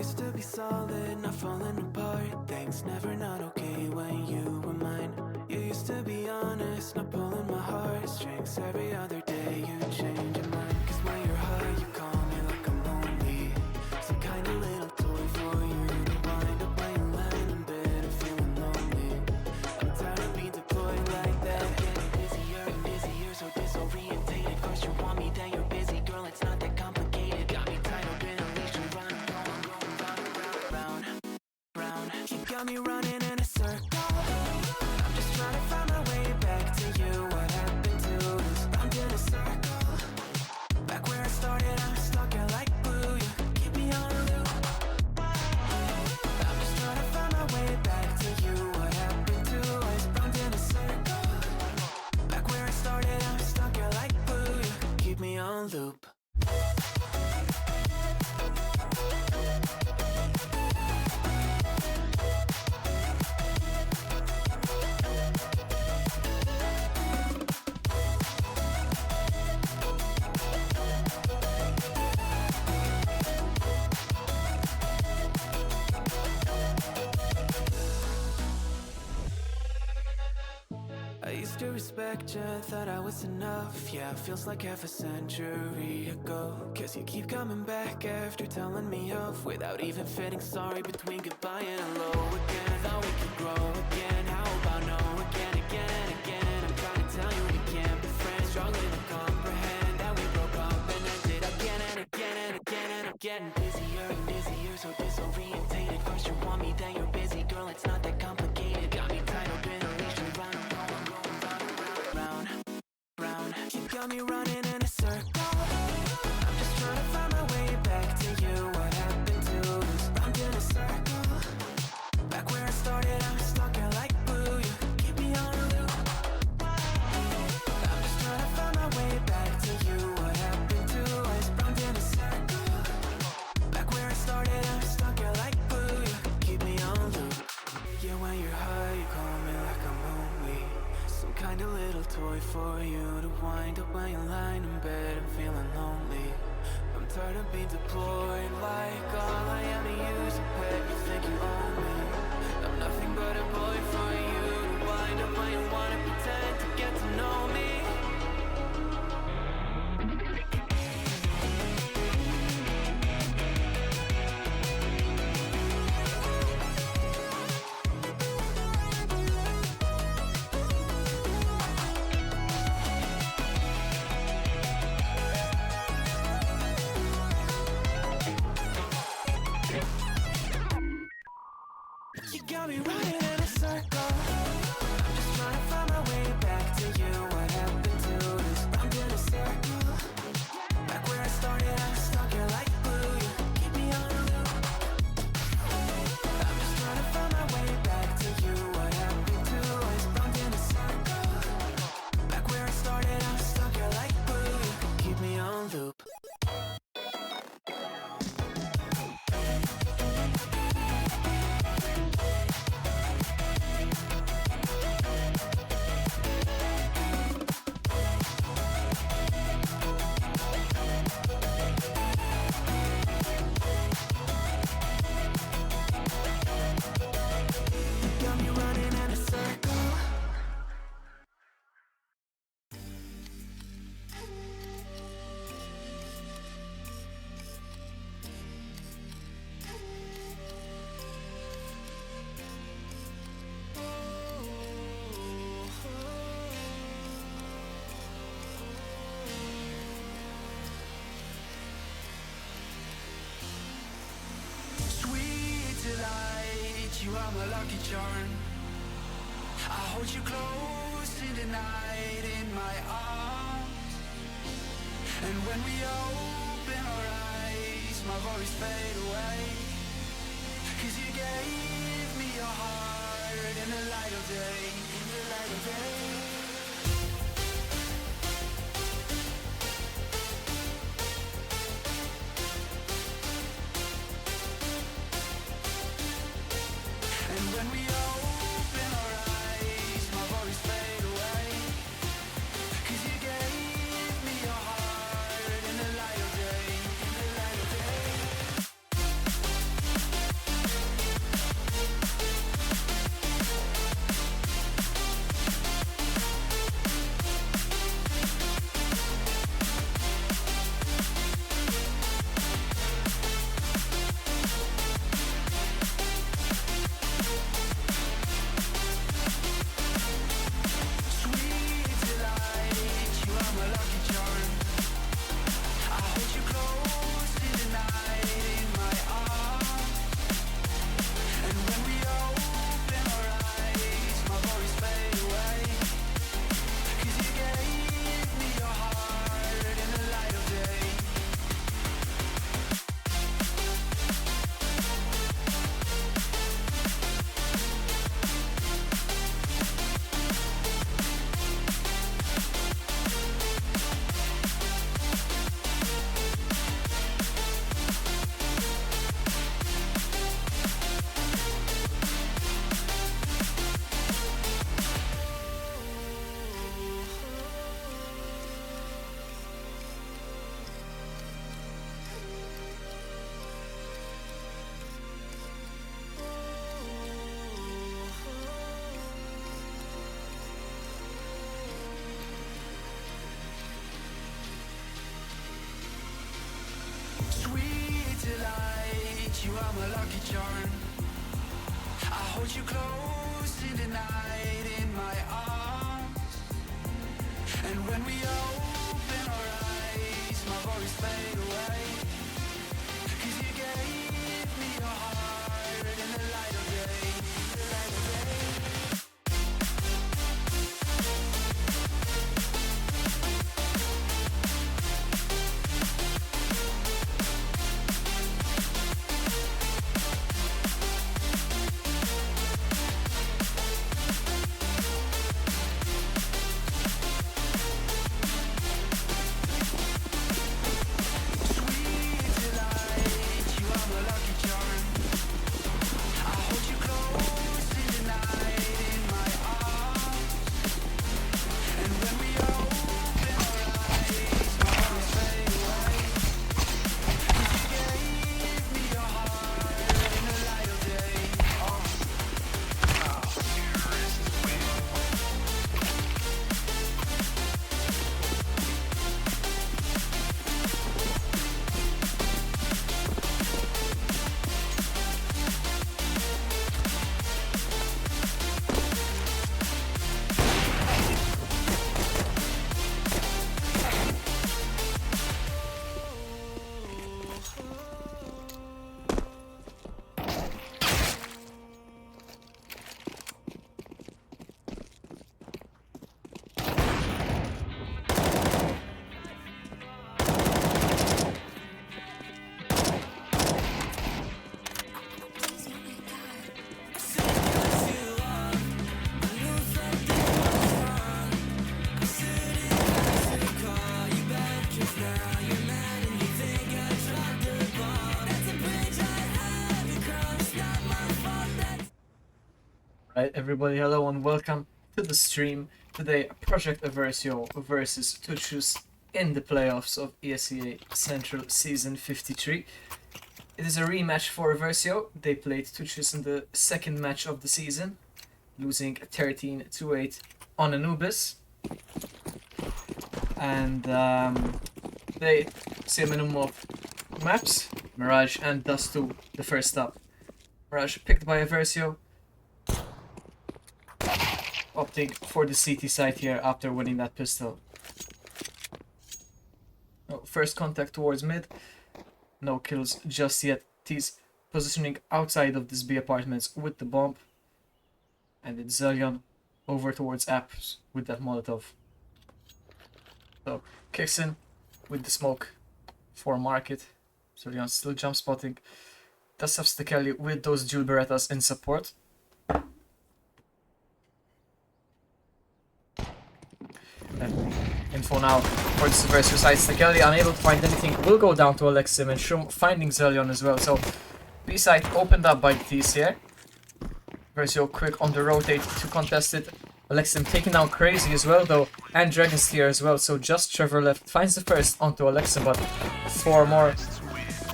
used to be solid, not falling apart. Things never not okay when you were mine. You used to be honest, not pulling my heartstrings. Every other day you change your mind. Cause when you're high you call me like I'm lonely. Some kind of little toy for you to wind up when you land in bed and feeling lonely. I'm tired of being deployed like that. I'm getting busier and busier, so disorientated. First you want me, then you're busy. Girl, it's not that complicated. Got me tied up in a leash and run, going round and round, round. You got me running in a circle. I'm just trying to find my way back to you. What happened to us? Round in a circle. Back where I started, I'm stuck here like glue. You keep me on a loop. I'm just trying to find my way back to you. What happened to us? Round in a circle. Back where I started, I'm stuck here like glue. You keep me on loop. I used to respect you, thought I was enough. Yeah, feels like half a century ago. Cause you keep coming back after telling me off, without even fitting sorry between goodbye and hello again. Thought we could grow again, how about no again, again and again. I'm trying to tell you we can't be friends, struggling to comprehend that we broke up and ended again and again and again. And I'm getting busier and busier, so disorientated. First you want me, then you're busy. Girl, it's not that complicated. Got me tied up in a leash and run. You got me running in a circle. I'm just trying to find my way back to you. What happened to us? Round in a circle. Back where I started, I'm stuck here like glue. You keep me on a loop. I'm just trying to find my way back to you. What happened to us? Round in a circle. Back where I started, I'm stuck here like glue. You keep me on loop. Yeah, when you're high, you call me like I'm lonely. Some kind of little toy for you to wind up when you're lying in bed and feeling lonely. I'm tired of being deployed like all I am to you's a pet. You think you own me? I'm nothing but a boy for you to wind up when you wanna pretend to get to know me. You got me running in a circle. I'm just trying to find my way back to you. What happened to us? Round in a circle. Back where I started, I'm stuck here like glue. You keep me on a loop. I'm just trying to find my way back to you. What happened to us? Round in a circle. Back where I started, I'm stuck here like glue. You keep me on loop. You are my lucky charm. I hold you close in the night in my arms. And when we open our eyes, my worries fade away. Cause you gave me your heart in the light of day. In the light of day. When we open our eyes, my worries fade away. Cause you gave me your heart in the light of day. In the light of day. I'm a lucky charm. I hold you close in the night in my arms. And when we open our eyes, my worries fade away. 'Cause you gave me your heart in the light of day. The light of day. Right, everybody, hello and welcome to the stream. Today, Project Eversio versus ToutSchuss in the playoffs of ESEA Central Season 53. It is a rematch for Eversio. They played ToutSchuss in the second match of the season, losing 13-8 on Anubis. And they see a minimum of maps, Mirage and Dust 2, the first up. Mirage picked by Eversio, opting for the CT side here after winning that pistol. First contact towards mid, no kills just yet. He's positioning outside of this B apartments with the bomb, and it's Zelion over towards apps with that Molotov. So kicks in with the smoke for market. Zelion still jump spotting. Does have Stekeli with those dual Berettas in support. Info now for this Eversio side. Stekeli unable to find anything, will go down to Alexim, and Shroom finding Zelion as well. So B side opened up by the T's here. Eversio quick on the rotate to contest it. Alexim taking down Crazy as well though, and Dragon's here as well. So just Trevor left, finds the first onto Alexim, but four more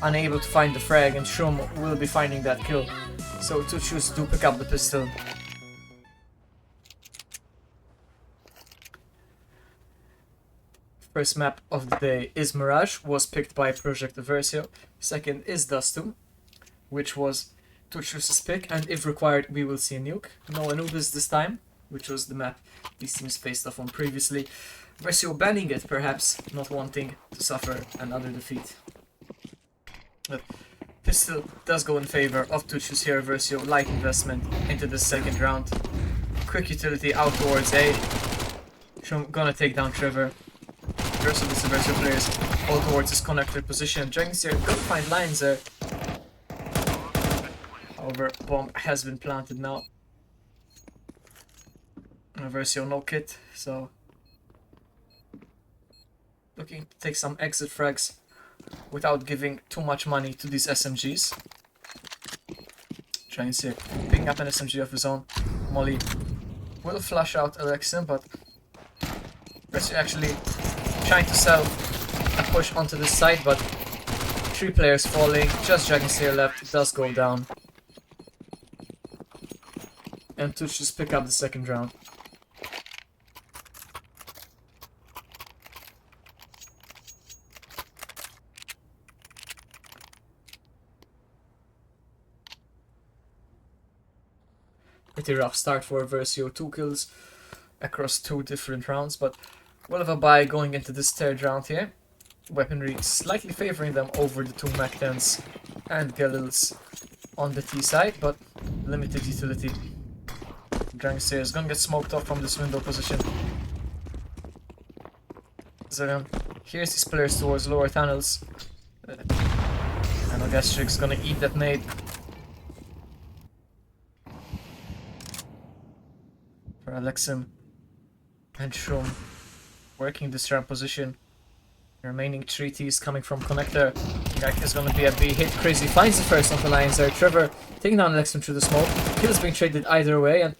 unable to find the frag, and Shroom will be finding that kill. So ToutSchuss do pick up the pistol. First map of the day is Mirage, was picked by Project Eversio. Second is Dustum, which was ToutSchuss's pick, and if required we will see a nuke. No Anubis this time, which was the map these teams faced off on previously. Eversio banning it, perhaps not wanting to suffer another defeat. But pistol does go in favor of ToutSchuss here. Eversio light investment into the second round. Quick utility out towards A. Shroom gonna take down Trevor. The rest of the Eversio players all towards his connector position. Dragon's here could find lines there. However, bomb has been planted now. Eversio no kit, so looking to take some exit frags without giving too much money to these SMGs. Dragon's here picking up an SMG of his own. Molly will flush out Alexim, but Eversio actually trying to sell a push onto this side, but 3 players falling. Just Dragon's here left, does go down. And ToutSchuss pick up the second round. Pretty rough start for Eversio. 2 kills across 2 different rounds, but we'll have a bye going into this third round here. Weaponry slightly favoring them over the 2 Mac 10s and Galils on the T side, but limited utility. Dragster is gonna get smoked off from this window position. So here's these players towards lower tunnels. And Ogastric's gonna eat that nade. For Alexim and Shroom working this ramp position. The remaining 3 Ts coming from connector. Gak is gonna be a B hit. Crazy finds the first on the lines there. Trevor taking down Alexim through the smoke. Kills being traded either way, and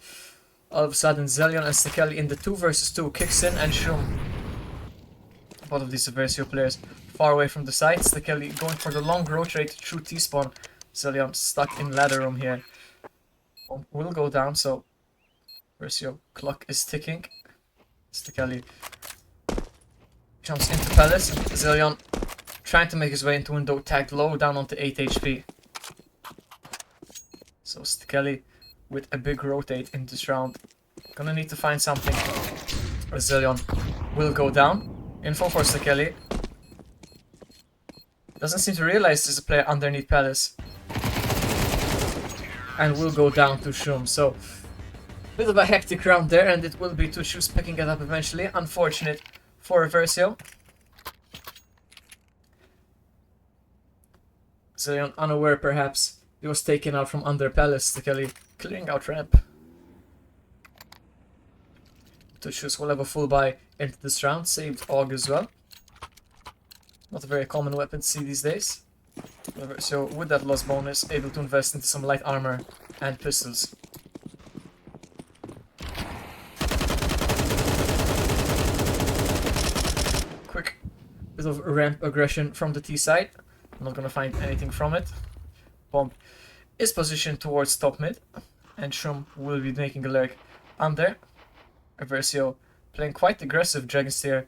all of a sudden Zelion and Stekeli in the 2 versus 2 kicks in, and Shroom. Both of these Eversio players far away from the site. Stekeli going for the long rotate through T-spawn. Zelion stuck in ladder room here. Will go down, so Eversio clock is ticking. Stekeli jumps into Palace. Zelion trying to make his way into window, tagged low down onto 8 HP. So Stekeli with a big rotate in this round. Gonna need to find something. Zelion will go down. Info for Stekeli. Doesn't seem to realize there's a player underneath Palace. And will go down to Shroom. So, bit of a hectic round there, and it will be ToutSchuss picking it up eventually. Unfortunate for Eversio. Zelion unaware perhaps. He was taken out from under Palace. Stekeli clearing out ramp. ToutSchuss will have a full buy into this round. Saved AUG as well. Not a very common weapon to see these days. So with that loss bonus, able to invest into some light armor and pistols. Quick bit of ramp aggression from the T side. I'm not gonna find anything from it. Bomb is positioned towards top mid, and Shroom will be making a lurk under. Eversio playing quite aggressive. Dragonsteer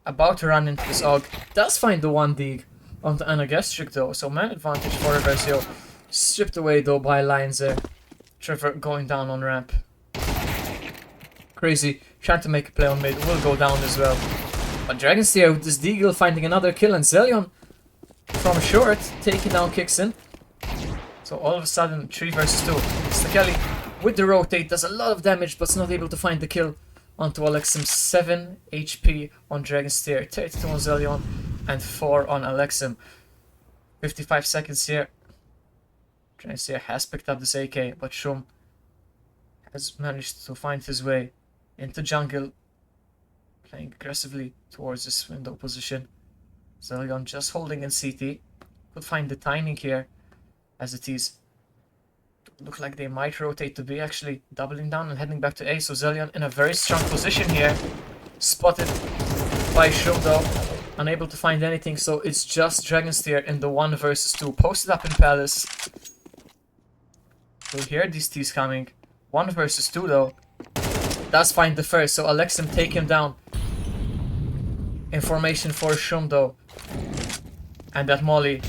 about to run into this AUG. Does find the 1 dig onto Anagastric though, so man advantage for Eversio. Stripped away though by Lions there. Trevor going down on ramp. Crazy trying to make a play on mid, will go down as well. But Dragonsteer with this deagle finding another kill, and Zelion from short taking down Kixin. So all of a sudden 3 versus 2. Stekeli with the rotate does a lot of damage, but is not able to find the kill onto Alexim. 7 HP on Dragonsteer, 32 on Zelion, and 4 on Alexim. 55 seconds here. Dragonsteer has picked up this AK, but Shroom has managed to find his way into jungle, playing aggressively towards this window position. Zelion just holding in CT. Could find the timing here, as it is. Look like they might rotate to B, actually doubling down and heading back to A. So Zelion in a very strong position here. Spotted by Shroom though, unable to find anything, so it's just Dragonsteer in the 1 versus 2. Posted up in Palace. We'll hear these T's coming. 1 versus 2 though. Does find the first, so Alexim take him down. Information for Shroom though. And that molly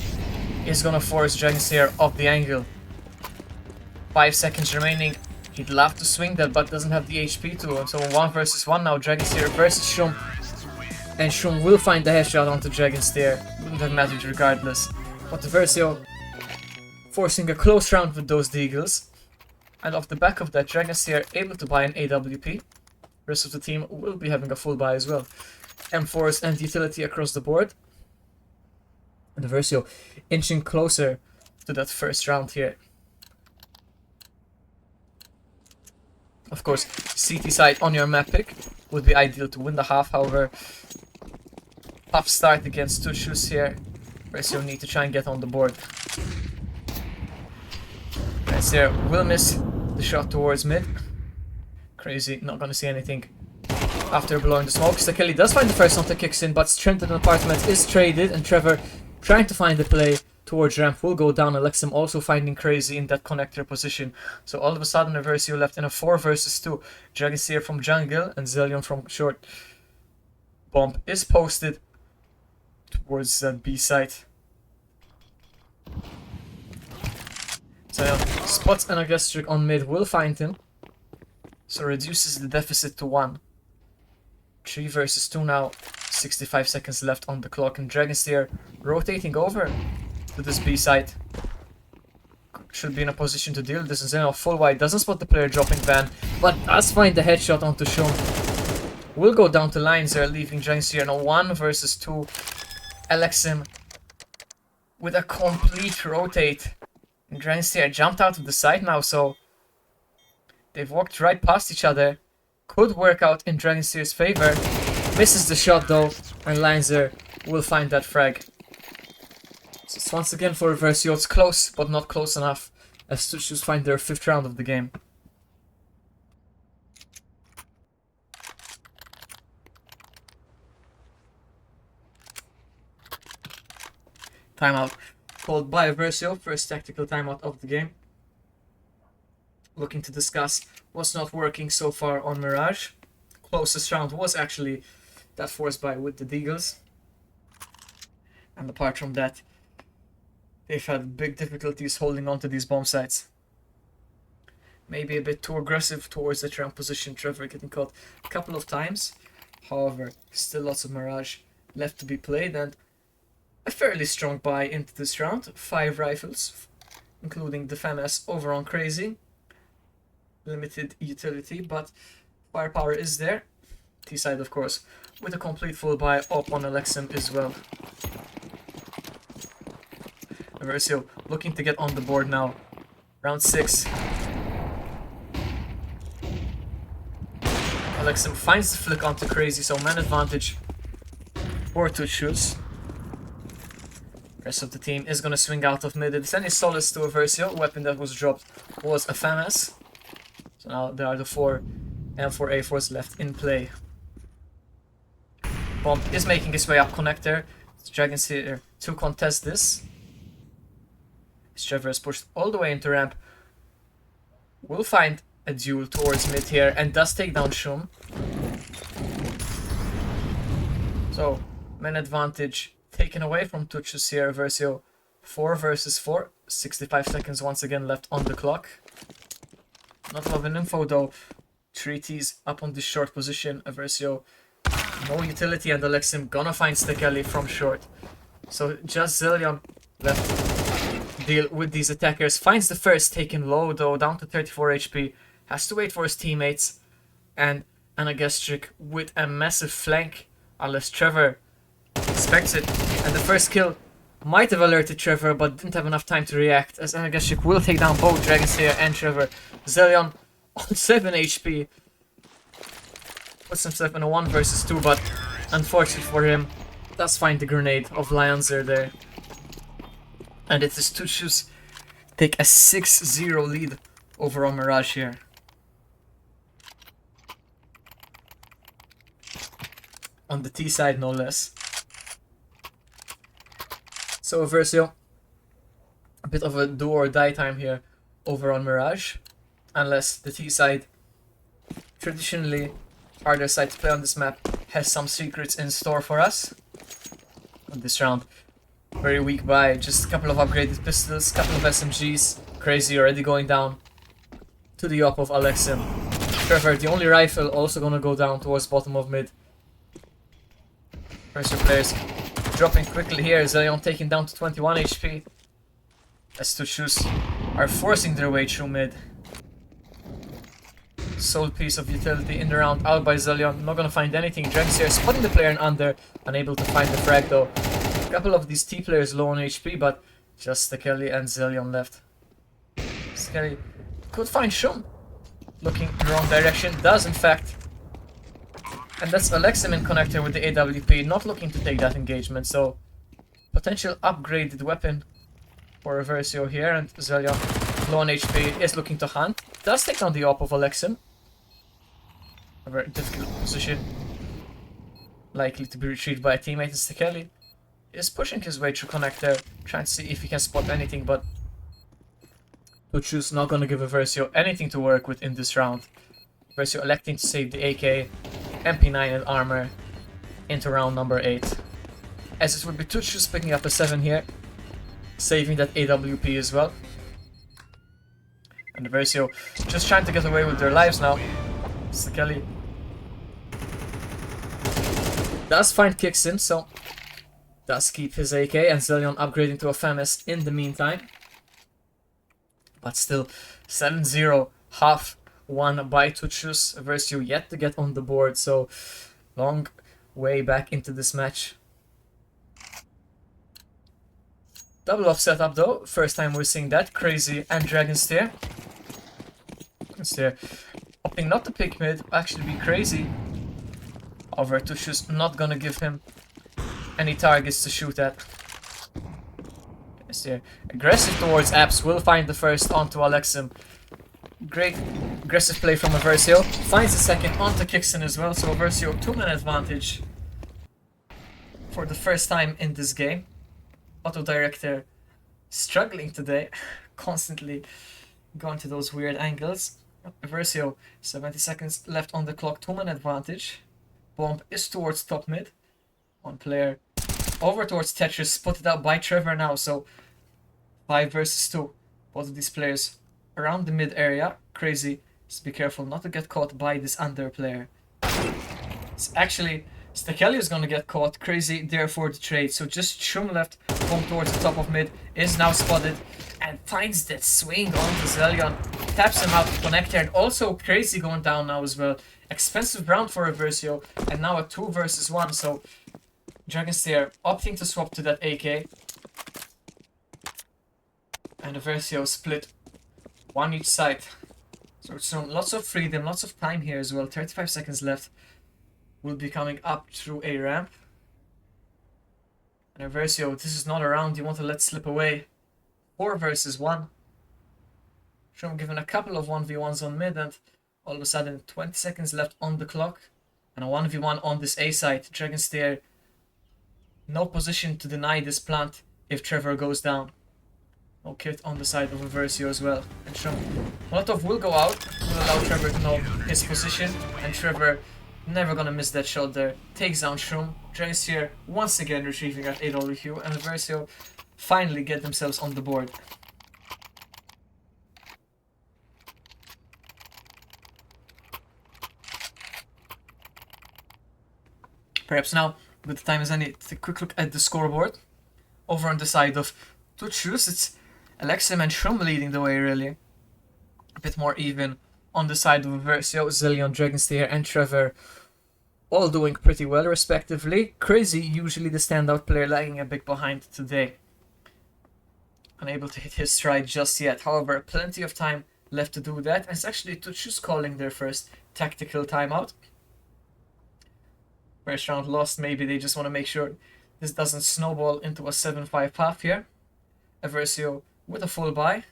is gonna force Dragonsteer off the angle. 5 seconds remaining. He'd love to swing that, but doesn't have the HP to. And so 1 versus 1 now. Dragonsteer versus Shroom. And Shroom will find the headshot onto Dragonsteer. Wouldn't have mattered regardless. But Eversio forcing a close round with those deagles. And off the back of that, Dragonsteer able to buy an AWP. Rest of the team will be having a full buy as well. M4s and utility across the board. And Eversio inching closer to that first round here. Of course, CT side on your map pick would be ideal to win the half. However, tough start against ToutSchuss here. Eversio need to try and get on the board. Dragonsteer will miss the shot towards mid. Crazy, not gonna see anything after blowing the smoke. Stekeli does find the first one to kicks in, but Strengthened Apartment is traded, and Trevor trying to find the play towards ramp will go down. Alexim also finding Crazy in that connector position. So all of a sudden Eversio left in a 4 versus 2. Dragonsteer from jungle and Zelion from short. Bomb is posted towards the B site. Zelion spots an Agastric on mid, will find him. So reduces the deficit to 1. 3 versus 2 now. 65 seconds left on the clock, and Dragonsteer rotating over to this B side. Should be in a position to deal this. Zeno full wide, doesn't spot the player dropping van, but does find the headshot onto Shum. Will go down to lines there, leaving Dragonsteer now 1 versus 2. Alexim with a complete rotate. And Dragonsteer jumped out of the side now, so they've walked right past each other. Could work out in Dragonsteer's favor. Misses the shot though, and Lanzer will find that frag. So it's once again for Eversio. It's close, but not close enough, as ToutSchuss find their 5th round of the game. Timeout called by Eversio, first tactical timeout of the game. Looking to discuss what's not working so far on Mirage. Closest round was actually that forced by with the Deagles. And apart from that, they've had big difficulties holding on to these bomb sites. Maybe a bit too aggressive towards the ramp position. Trevor getting caught a couple of times. However, still lots of Mirage left to be played, and a fairly strong buy into this round. 5 rifles, including the FAMAS over on Crazy. Limited utility, but firepower is there. T-side, of course, with a complete full buy up on Alexim as well. Eversio looking to get on the board now. Round 6. Alexim finds the flick onto Crazy, so man advantage for ToutSchuss. Rest of the team is going to swing out of mid. It's any solace to Eversio. Weapon that was dropped was a FAMAS. So now there are the 4 M4 A4s left in play. Bomb is making his way up connector. Dragons here to contest this. Trevor is pushed all the way into ramp. Will find a duel towards mid here and does take down Shum. So, man advantage taken away from ToutSchuss here. Eversio 4 versus 4. 65 seconds once again left on the clock. Not a lot of info though. 3 Ts up on this short position. Eversio, no utility, and Alexim gonna find Stekeli from short. So just Zillion left deal with these attackers. Finds the first, taken low though, down to 34 HP. Has to wait for his teammates. And Anagastric with a massive flank, unless Trevor expects it. And the first kill might have alerted Trevor, but didn't have enough time to react, as Anagastric will take down both Dragonsteer and Trevor. Zillion on 7 HP. Puts himself in a 1 versus 2, but unfortunate for him, does find the grenade of Lionzer there. And it is ToutSchuss take a 6-0 lead over on Mirage here. On the T side, no less. So Eversio, a bit of a do or die time here over on Mirage. Unless the T side, traditionally harder side to play on this map, has some secrets in store for us. On this round, very weak buy, just a couple of upgraded pistols, couple of SMGs. Crazy already going down to the op of Alexim. Trevor, the only rifle, also gonna go down towards bottom of mid. First players dropping quickly here. Zillion taken down to 21 HP. As ToutSchuss are forcing their way through mid. Sole piece of utility in the round out by Zillion. Not gonna find anything. Dragonsteer spotting the player in under. Unable to find the frag though. A couple of these T players low on HP, but just Stekeli and Zillion left. Stekeli could find Shum. Looking in the wrong direction. Does in fact. And that's Alexim in connector with the AWP. Not looking to take that engagement. So potential upgraded weapon for Eversio here. And Zillion low on HP is looking to hunt. Does take down the op of Alexim. A very difficult position. Likely to be retrieved by a teammate. And Stekeli is pushing his way through connector. Trying to see if he can spot anything. But ToutSchuss not going to give Eversio anything to work with in this round. Eversio electing to save the AK, MP9 and armor into round number 8. As it would be ToutSchuss picking up a 7 here. Saving that AWP as well. And Eversio just trying to get away with their lives now. Stekeli does find kicks in, so does keep his AK, and Zelion upgrading to a FAMAS in the meantime. But still, 7-0, half won by ToutSchuss. Eversio yet to get on the board, so long way back into this match. Double off setup though, first time we're seeing that. Crazy and Dragon Steer. Steer opting not to pick mid, actually be Crazy. However, ToutSchuss not gonna give him any targets to shoot at. Steer aggressive towards Apps, will find the first onto Alexim. Great aggressive play from Eversio. Finds the second onto Kixon as well, so Eversio 2-man advantage for the first time in this game. Auto director struggling today, constantly going to those weird angles. Eversio, 70 seconds left on the clock, 2-man advantage. Bomb is towards top mid. One player over towards Tetris, spotted out by Trevor now, so 5 versus 2. Both of these players around the mid area. Crazy, just be careful not to get caught by this under player. It's actually Stekeli is gonna get caught. Crazy there for the trade, so just Shum left. Bomb towards the top of mid is now spotted and finds that swing onto Zelion. Taps him out to connector, and also Crazy going down now as well. Expensive round for Eversio, and now a 2 versus 1, so Dragonsteer opting to swap to that AK. And Eversio split 1 each side. So lots of freedom, lots of time here as well. 35 seconds left. Will be coming up through a ramp. And Eversio, this is not a round you want to let slip away. 4 versus 1. Shum given a couple of 1v1s on mid, and all of a sudden 20 seconds left on the clock. And a 1v1 on this A side. Dragonsteer, no position to deny this plant if Trevor goes down. No kit on the side of Eversio as well. And Shum, Molotov will go out, will allow Trevor to know his position, and Trevor never gonna miss that shot there. Takes down Shum. Dragonsteer once again retrieving at AWQ, and Eversio finally get themselves on the board. Perhaps now, with the time as any, take a quick look at the scoreboard. Over on the side of ToutSchuss, it's Alexim and Shum leading the way, really. A bit more even on the side of Eversio. Zelion, Dragonsteer, and Trevor all doing pretty well, respectively. Crazy, usually the standout player, lagging a bit behind today. Unable to hit his stride just yet. However, plenty of time left to do that. And it's actually ToutSchuss calling their first tactical timeout. First round lost, maybe they just want to make sure this doesn't snowball into a 7-5 path here. Eversio with a full buy.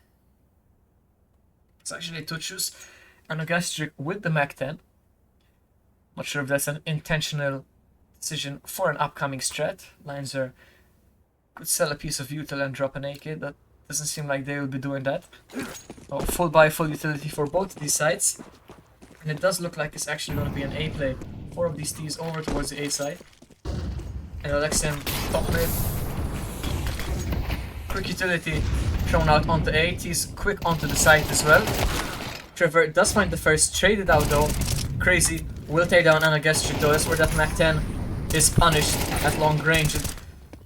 It's actually ToutSchuss and a gastric with the Mac 10. Not sure if that's an intentional decision for an upcoming strat. Lineser could sell a piece of util and drop an AK. That doesn't seem like they will be doing that. Oh, full buy, full utility for both of these sides. And it does look like it's actually going to be an A play. 4 of these T's over towards the A side. And Alexim top mid. Quick utility thrown out onto A. T's quick onto the side as well. Trevor does find the first, traded out though. Crazy will take down Anagastric though. That's where that Mac 10 is punished at long range. And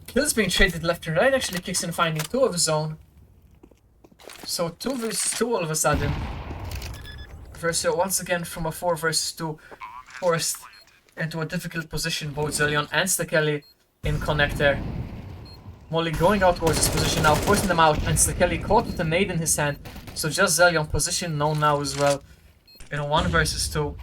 kills being traded left and right. Actually kicks in, finding 2 of his own. So 2 versus 2 all of a sudden. Eversio once again from a 4 versus 2 forced into a difficult position. Both Zelion and Stekeli in connector. Molly going out towards his position now, forcing them out, and Stekeli caught with a nade in his hand. So just Zelion position known now as well. In a 1 versus 2.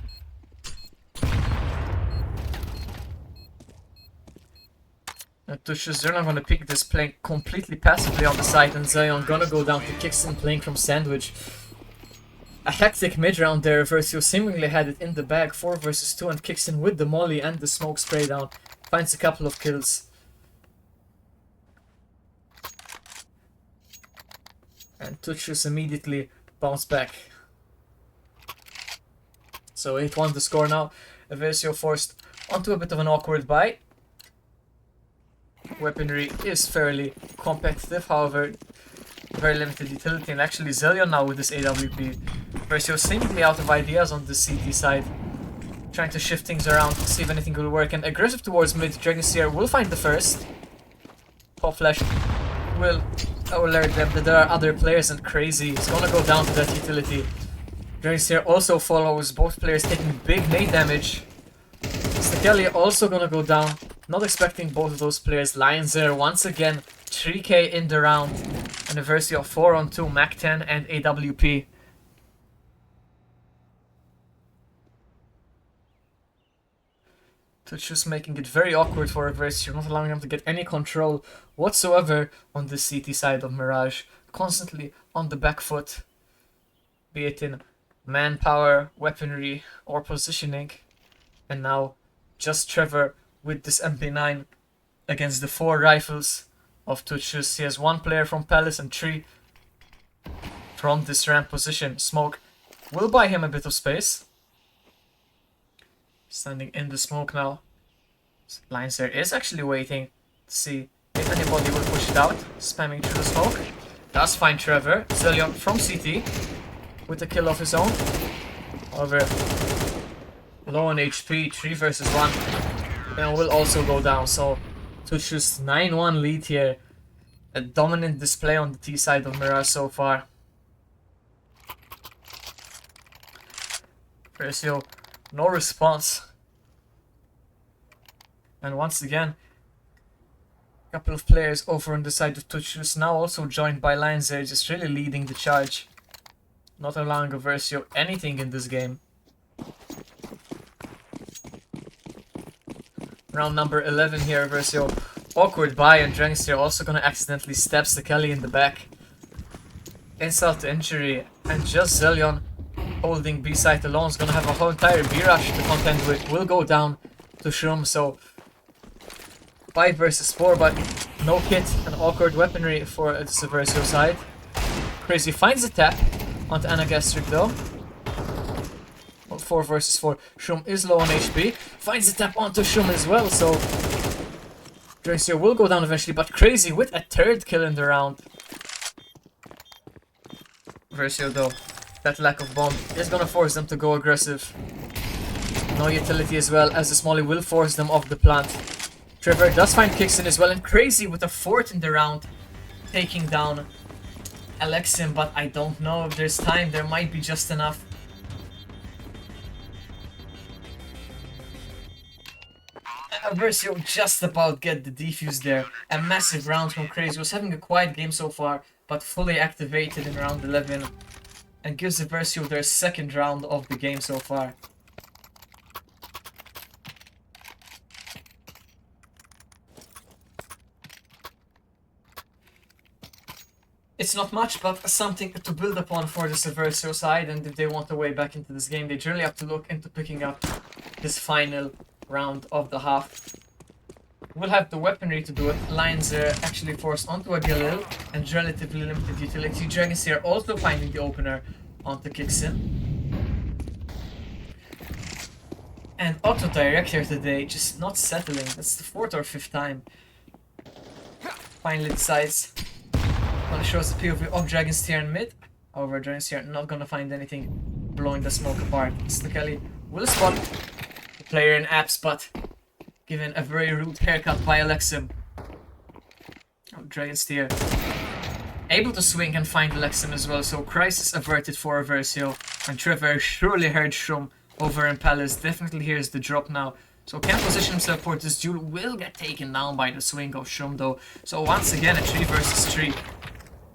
And ToutSchuss, they're not going to pick this, playing completely passively on the side, and Zelion gonna go down to Kixon playing from sandwich. A hectic mid-round there. Eversio seemingly had it in the bag. 4 versus 2, and Kixon with the molly and the smoke spray down. Finds a couple of kills. And ToutSchuss immediately bounced back. So 8-1 the score now. Eversio forced onto a bit of an awkward buy. Weaponry is fairly competitive, however, very limited utility. And actually Zelion now with this AWP. Eversio seemingly out of ideas on the CT side. Trying to shift things around, see if anything will work. And aggressive towards mid. Dragonseer will find the first. Pop Flash will alert them that there are other players, and Crazy is gonna go down to that utility. Dragonseer also follows, both players taking big nade damage. Stekeli also gonna go down. Not expecting both of those players. Lions there once again. 3k in the round. And Eversio 4-on-2, Mac 10 and AWP. ToutSchuss making it very awkward for Eversio, not allowing him to get any control whatsoever on the CT side of Mirage. Constantly on the back foot, be it in manpower, weaponry, or positioning. And now just Trevor with this MP9 against the 4 rifles of ToutSchuss. He has 1 player from Palace and 3 from this ramp position. Smoke will buy him a bit of space. Standing in the smoke now. Lions there is actually waiting to see if anybody will push it out. Spamming through the smoke. Does find Trevor. Zillion from CT with a kill of his own. However, low on HP, 3 versus 1. And will also go down. So ToutSchuss 9-1 lead here. A dominant display on the T side of Mirage so far. Eversio, no response. And once again, a couple of players over on the side of ToutSchuss, now also joined by Lions there, just really leading the charge. Not allowing Eversio anything in this game. Round number 11 here, Eversio. Awkward buy, and Dragonseer also gonna accidentally stab Stekeli in the back. Insult to injury, and just Zillion holding B site alone is gonna have a whole entire B rush to contend with. Will go down to Shroom, so 5 versus 4, but no kit and awkward weaponry for the Eversio side. Crazy finds a tap onto Anagastric though. Well, 4 versus 4. Shroom is low on HP. Finds a tap onto Shroom as well, so Dragonseer will go down eventually, but Crazy with a 3rd kill in the round. Eversio though, that lack of bomb is gonna force them to go aggressive. No utility as well, as the Smolly will force them off the plant. Trevor does find Kixin as well, and Crazy with a 4th in the round, taking down Alexim, but I don't know if there's time. There might be just enough. Eversio just about get the defuse there. A massive round from Crazy. Was having a quiet game so far, but fully activated in round 11. And gives Eversio their 2nd round of the game so far. It's not much, but something to build upon for the Eversio side, and if they want a way back into this game, they really have to look into picking up this final round of the half. We'll have the weaponry to do it. Lions are actually forced onto a Galil and relatively limited utility. Dragonseer also finding the opener onto Kixin. And Auto Direct here today, just not settling. That's the 4th or 5th time. Finally decides. Gonna show us the POV of Dragonseer in mid. However, Dragonseer not gonna find anything, blowing the smoke apart. Stekeli will spot the player in apps, but given a very rude haircut by Alexim. Oh, Dragonseer able to swing and find Alexim as well, so crisis averted for Eversio. And Trevor surely heard Shroom over in Palace. Definitely hears the drop now. So can't position himself for this duel. Will get taken down by the swing of Shroom though. So once again a 3 versus 3.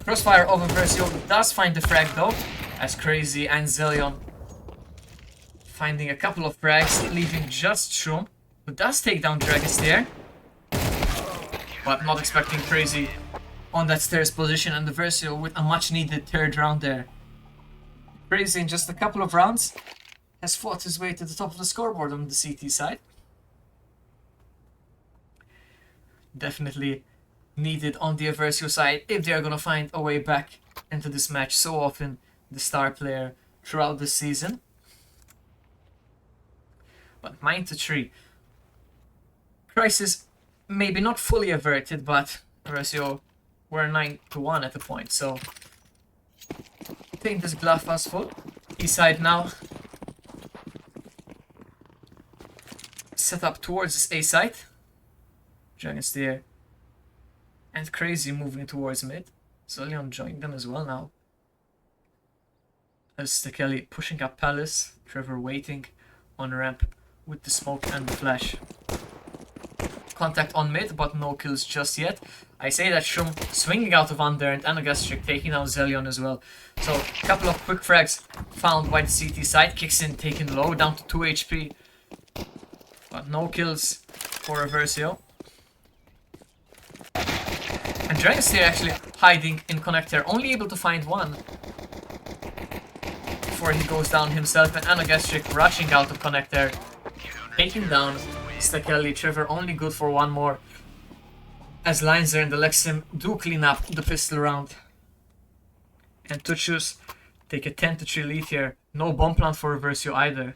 Crossfire of Eversio does find the frag though, as Crazy and Zillion finding a couple of frags, leaving just Shroom, who does take down Dragonseer. But not expecting Crazy on that stairs position, and Eversio with a much needed 3rd round there. Crazy in just a couple of rounds has fought his way to the top of the scoreboard on the CT side. Definitely needed on the Eversio side if they are going to find a way back into this match. So often the star player throughout the season. But 9-3. Crisis maybe not fully averted, but Eversio were 9-1 at the point. So I think this glass was full. East side now. set up towards this A site. Dragon's there. And Crazy moving towards mid. Zillion joined them as well now. As Stekeli pushing up Palace. Trevor waiting on ramp with the smoke and the flash. Contact on mid, but no kills just yet. I say that Shroom swinging out of under and Anagastric taking down Zelion as well. So a couple of quick frags found by the CT side. Kicks in, taken low, down to 2 HP. But no kills for Eversio. And Dragon's here actually hiding in connector, only able to find one. Before he goes down himself, and Anagastric rushing out of connector. Taking down Stekeli. Trevor only good for one more. As Linzer and Alexim do clean up the pistol round. And ToutSchuss take a 10-3 lead here. No bomb plant for Eversio either.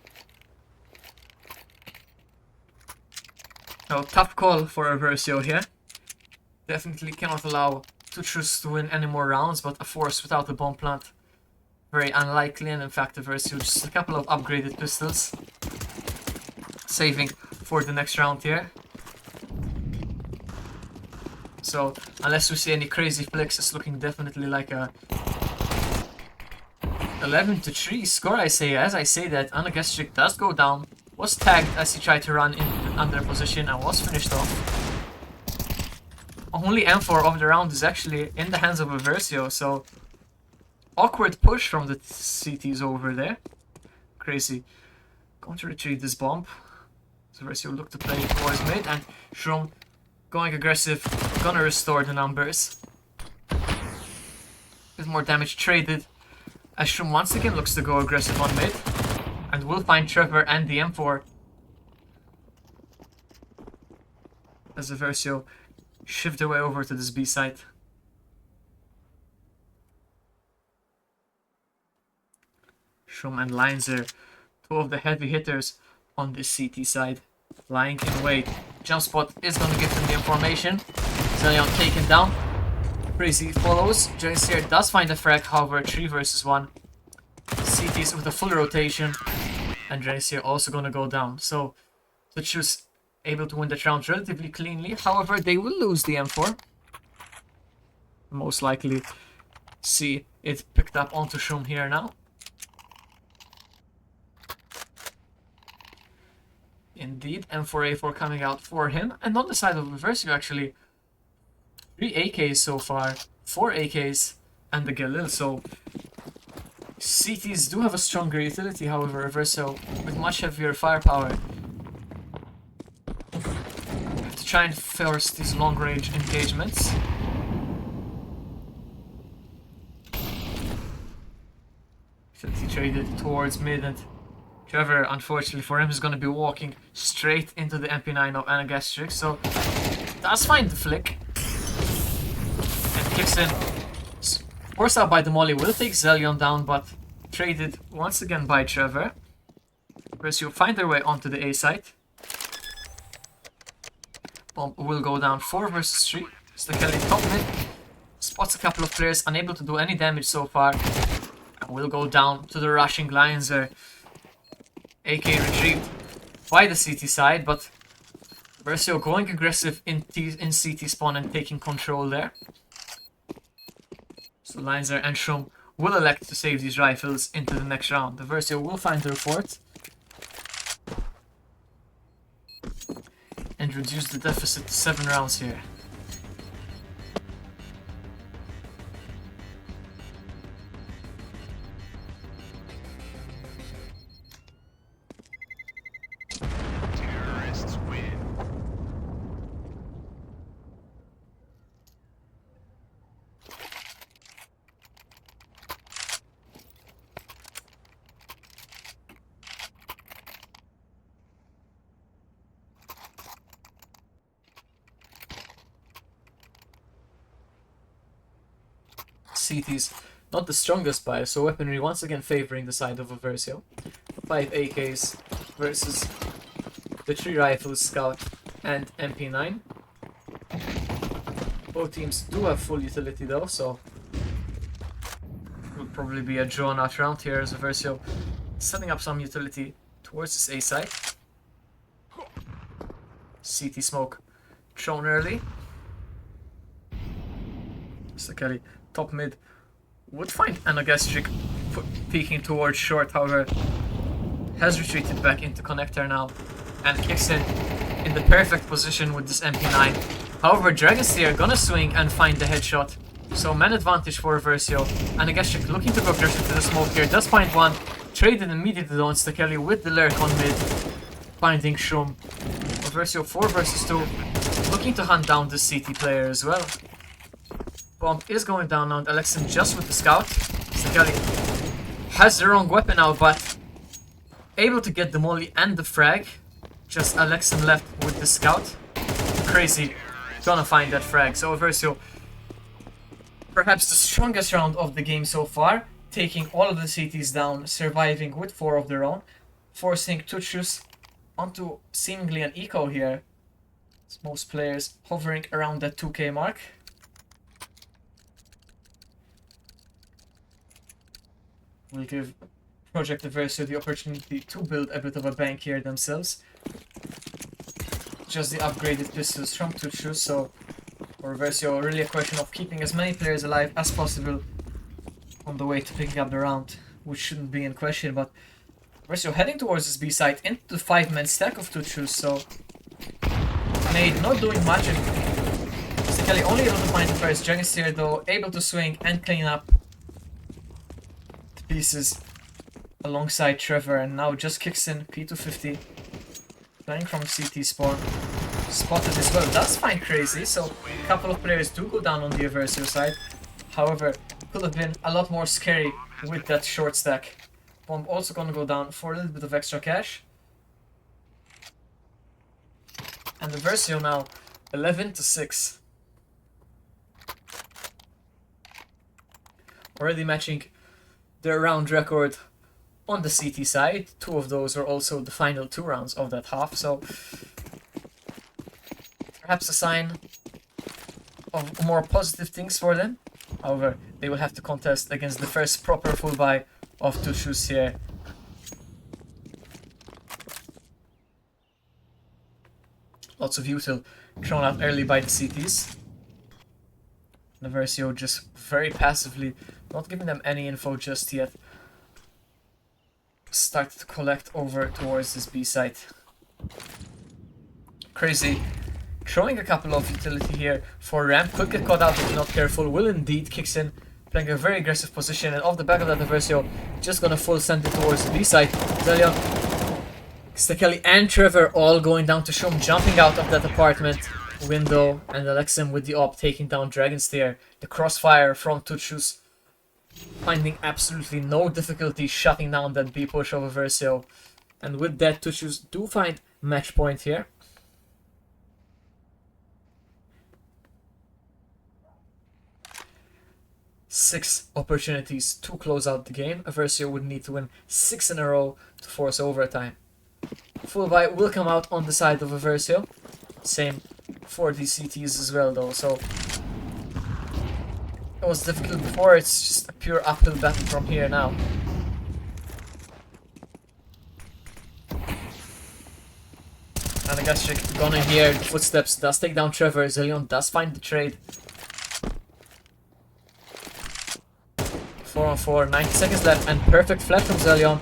So tough call for Eversio here. Definitely cannot allow ToutSchuss to win any more rounds, but a force without a bomb plant, very unlikely. And in fact Eversio just a couple of upgraded pistols. Saving for the next round here. So unless we see any crazy flicks, it's looking definitely like a 11-3 score. I say, as I say that, Anagastric does go down, was tagged as he tried to run in under position and was finished off. Only M4 of the round is actually in the hands of Eversio, so awkward push from the CTs over there. Crazy. Going to retrieve this bomb. So Eversio look to play towards mid, and Shroom going aggressive, gonna restore the numbers. With more damage traded, as Shroom once again looks to go aggressive on mid, and will find Trevor and the M4. As Eversio shift their way over to this B site. Shroom and Linzer, two of the heavy hitters on this CT side, lying in wait. Jump spot is going to give them the information. Zelion taken down. Crazy follows. Jaisier does find a frag, however, 3 versus 1. CTs with a full rotation. And Jaisier also going to go down. So ToutSchuss able to win the round relatively cleanly. However, they will lose the M4. Most likely see it picked up onto Shroom here now. Indeed, M4A4 coming out for him. And on the side of Eversio, actually, 3 AKs so far, 4 AKs, and the Galil. So CTs do have a stronger utility, however, Eversio with much heavier firepower. Have to try and force these long-range engagements. Utility traded towards mid, and Trevor, unfortunately for him, is going to be walking straight into the MP9 of Anagastric, so does find the flick. And kicks in. Forced out by the molly, will take Zelion down, but traded once again by Trevor. Eversio find their way onto the A site. Bomb will go down 4 versus 3. Stekeli top mid. Spots a couple of players, unable to do any damage so far. And will go down to the rushing Linzer. AK retrieved by the CT side, but Eversio going aggressive in CT spawn and taking control there. So Linzer and Shroom will elect to save these rifles into the next round. Eversio will find the report and reduce the deficit to 7 rounds here. CT's not the strongest bias, so weaponry once again favoring the side of Eversio. 5 AKs versus the 3 rifles, Scout and MP9. Both teams do have full utility though, so it will probably be a drawn out round here as Eversio setting up some utility towards this A site. CT smoke thrown early. Stakeli top mid would find Anagastric peeking towards short, however has retreated back into connector now and kicks in the perfect position with this MP9. However, Dragonsteer gonna swing and find the headshot. So man advantage for Eversio. Anagastric looking to go aggressive to the smoke here, does find one. Traded immediately on Stakeli with the lurk on mid, finding Shroom. Eversio 4 versus 2, looking to hunt down the CT player as well. Bomb is going down now, and Alexim just with the scout. Stakeli has the wrong weapon now, but able to get the molly and the frag. Just Alexim left with the scout. Crazy, gonna find that frag. So Eversio, perhaps the strongest round of the game so far, taking all of the CTs down, surviving with 4 of their own, forcing ToutSchuss onto seemingly an eco here. As most players hovering around that 2k mark. Will give Project Eversio the opportunity to build a bit of a bank here themselves. Just the upgraded pistols from ToutSchuss, so for Eversio really a question of keeping as many players alive as possible on the way to picking up the round, which shouldn't be in question, but Eversio heading towards this B site into the 5-man stack of ToutSchuss, so Nade not doing much, and Stakeli only able to find the first. Dragonsteer though able to swing and clean up the pieces alongside Trevor, and now just kicks in P250, playing from CT spawn. Spotted as well, does find Crazy, so a couple of players do go down on the Eversio side. However, could have been a lot more scary with that short stack. Bomb also gonna go down for a little bit of extra cash. And Eversio now 11-6. Already matching their round record on the CT side. 2 of those are also the final 2 rounds of that half, so perhaps a sign of more positive things for them. However, they will have to contest against the first proper full buy of ToutSchuss here. Lots of util thrown out early by the CTs. Eversio just very passively, not giving them any info just yet. Started to collect over towards this B site. Crazy. Throwing a couple of utility here for ramp. Could get caught out if not careful. Will indeed kicks in. Playing a very aggressive position, and off the back of that Eversio just gonna full send it towards the B side. Zelion, Stakeli and Trevor all going down to Shum, jumping out of that apartment window, and Alexim with the op taking down Dragonsteer. The crossfire from ToutSchuss finding absolutely no difficulty shutting down that B push of Eversio. And with that, ToutSchuss do find match point here. Six opportunities to close out the game. Eversio would need to win 6 in a row to force overtime. Full buy will come out on the side of Eversio. Same for the CTs as well though, so it was difficult before, it's just a pure uphill battle from here now. Anagastric gonna hear the footsteps, does take down Trevor. Zelion does find the trade. 4 on 4, 90 seconds left, and perfect flash from Zelion.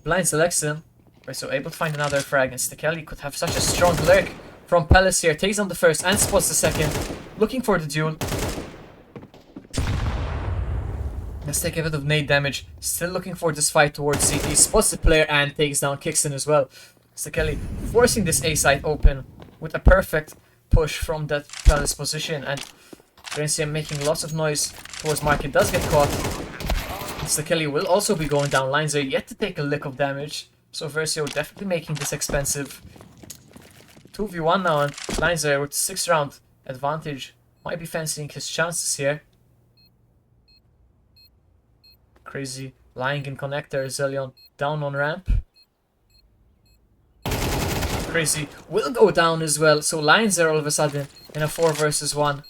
Blinds Alexim. We're so able to find another frag, and Stakeli could have such a strong lurk from Palace here. Takes on the first and spots the second. Looking for the duel. Let's take a bit of nade damage. Still looking for this fight towards CT. Spots the player and takes down Kixon as well. Stakeli forcing this A site open with a perfect push from that Palace position, and Eversio making lots of noise towards Market. Does get caught. Stakeli will also be going down. Lines are yet to take a lick of damage, so Eversio definitely making this expensive. 2v1 now, and Lines are with 6th round advantage. Might be fancying his chances here. Crazy lying in connector. Zelion down on ramp. Crazy will go down as well, so Lions are all of a sudden in a 4 versus 1.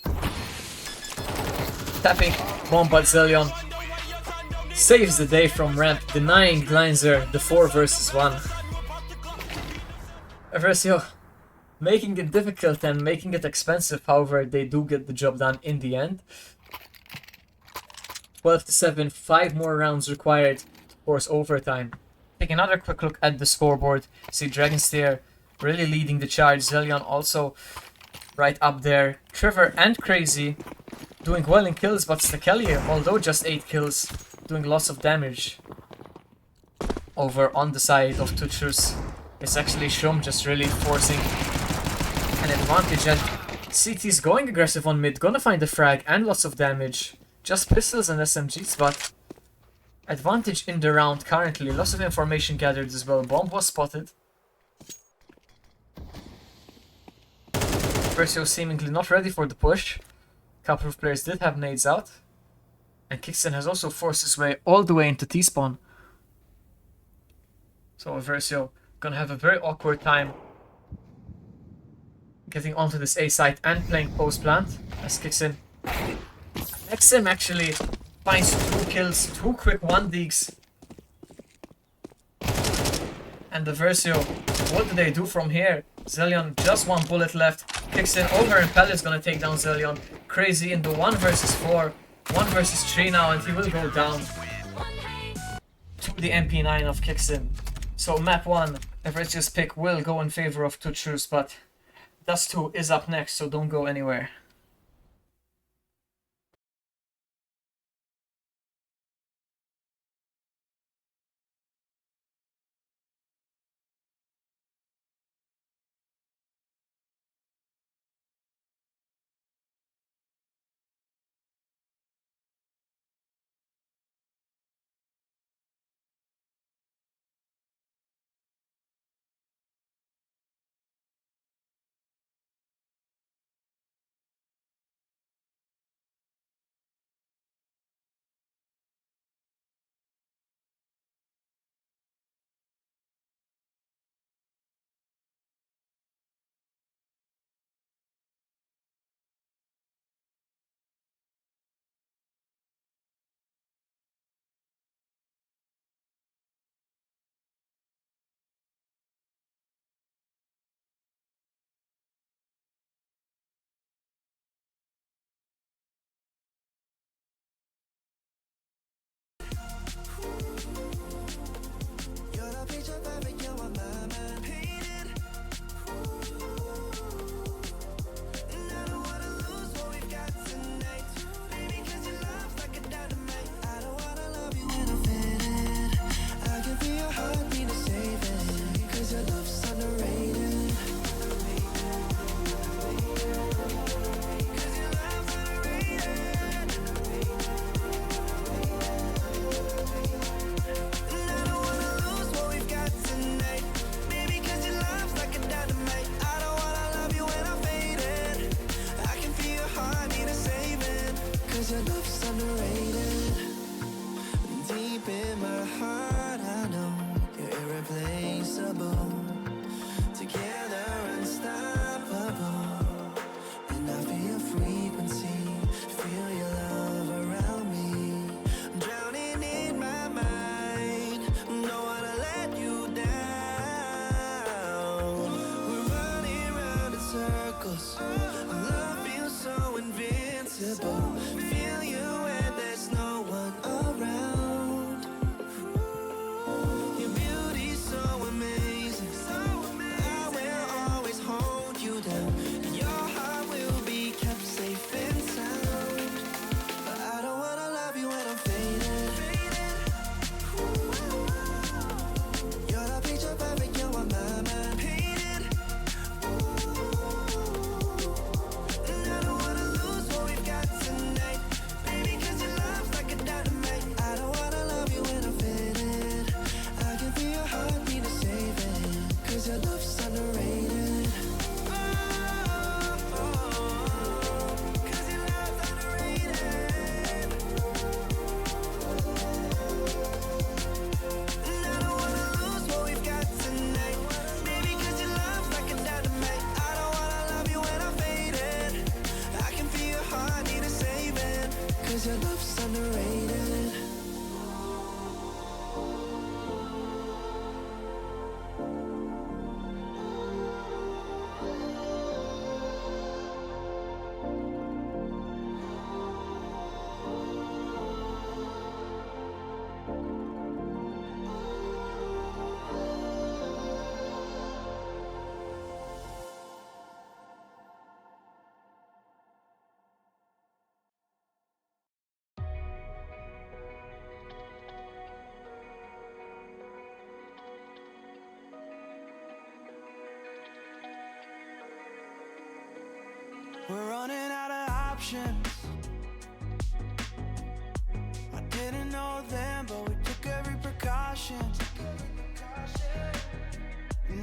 Tapping bomb, but Zelion saves the day from ramp, denying Glinzer the 4 versus 1. Eversio making it difficult and making it expensive. However, they do get the job done in the end. 12-7, 5 more rounds required to force overtime. Take another quick look at the scoreboard. See Dragonstair really leading the charge. Zillion also right up there. Trevor and Crazy doing well in kills, but Stakeli, although just 8 kills, doing lots of damage. Over on the side of ToutSchuss, it's actually Shum just really forcing an advantage, and CT's going aggressive on mid, gonna find a frag and lots of damage. Just pistols and SMGs, but advantage in the round currently. Lots of information gathered as well. Bomb was spotted. Eversio seemingly not ready for the push. Couple of players did have nades out. And Kixon has also forced his way all the way into T-spawn. So Eversio gonna have a very awkward time getting onto this A site and playing post plant as Kixon. XM actually finds 2 kills, 2 quick 1-digs. And Eversio, what do they do from here? Zillion, just 1 bullet left. Kicks in over and Pell is gonna take down Zillion. Crazy in the 1 versus 4. 1 versus 3 now, and he will go down to the MP9 of Kixin. So map 1, Eversio's pick will go in favor of ToutSchuss, but Dust 2 is up next, so don't go anywhere.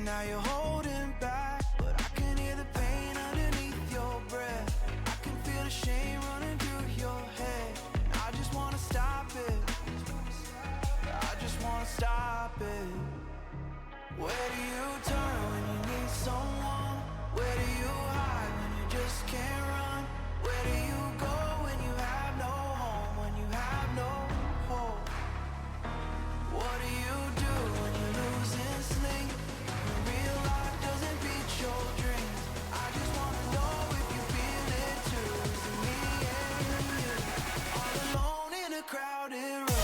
now you're holding back, but I can hear the pain underneath your breath. I can feel the shame running through your head. I just wanna stop it. I just wanna stop it. Where do you turn when you need someone? Where do you hide when you just can't run? Where do you go when you have no home? When you have no hope? What do you do when you're losing sleep? When real life doesn't beat your dreams? I just wanna know if you feel it too. Is it me and you? All alone in a crowded room.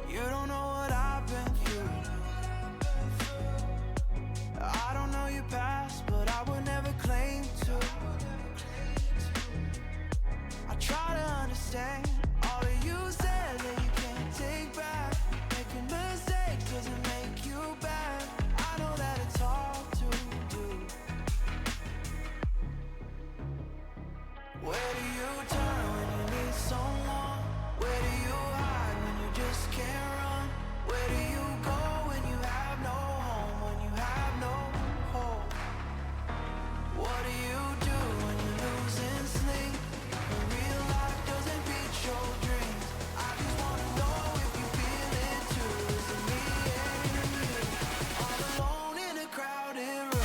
You don't know what I've been through. I don't know your past, but I would never claim to. I try to understand all that you said that you can't take back. Making mistakes doesn't make you bad. I know that it's hard to do. Where do you turn when you need someone? Where do you hide when you just can't run? Where do you go when you have no home? When you have no hope? What do you do when you're losing sleep? When real life doesn't beat your dreams? I just wanna know if you feel it too. Is it me and you? All alone in a crowded room.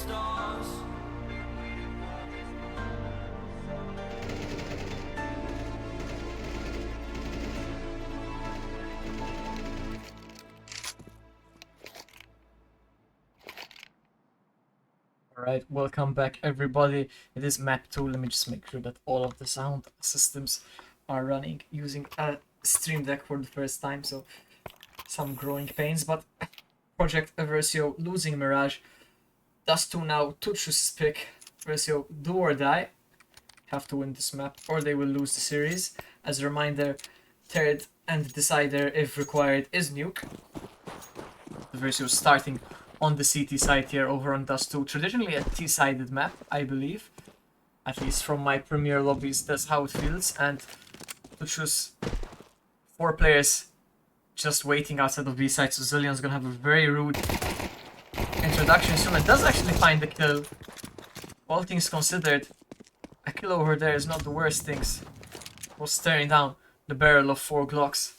stars. Alright, welcome back everybody. It is map 2. Let me just make sure that all of the sound systems are running using a Stream Deck for the first time, so some growing pains, but Project Eversio losing Mirage. Dust2 now, ToutSchuss' pick. Eversio, do or die. Have to win this map or they will lose the series. As a reminder, third and decider if required is Nuke. Eversio starting on the CT side here over on Dust2. Traditionally a T-sided map, I believe. At least from my premier lobbies, that's how it feels. And ToutSchuss, 4 players just waiting outside of B side, so Zillion's gonna have a very rude introduction soon. It does actually find the kill. All things considered, a kill over there is not the worst things. Was staring down the barrel of 4 Glocks.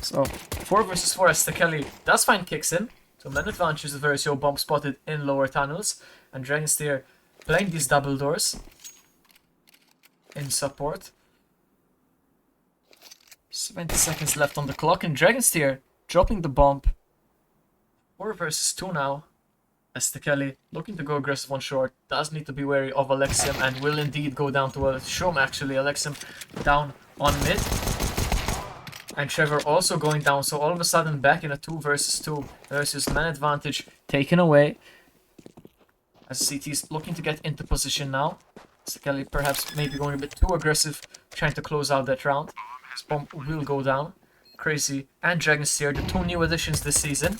So 4 versus 4 as Kelly does find kicks in. So man advantage is Eversio, bomb spotted in lower tunnels. And Dragonsteer playing these double doors in support. 70 seconds left on the clock, and Dragonsteer dropping the bomb. 4 versus 2 now. As Kelly looking to go aggressive on short, does need to be wary of Alexium and will indeed go down to a Shum actually. Alexium down on mid. And Trevor also going down, so all of a sudden back in a 2 versus 2 versus man advantage taken away. As CT's looking to get into position now. Kelly perhaps maybe going a bit too aggressive, trying to close out that round. This bomb will go down. Crazy and Dragonsteer, the 2 new additions this season.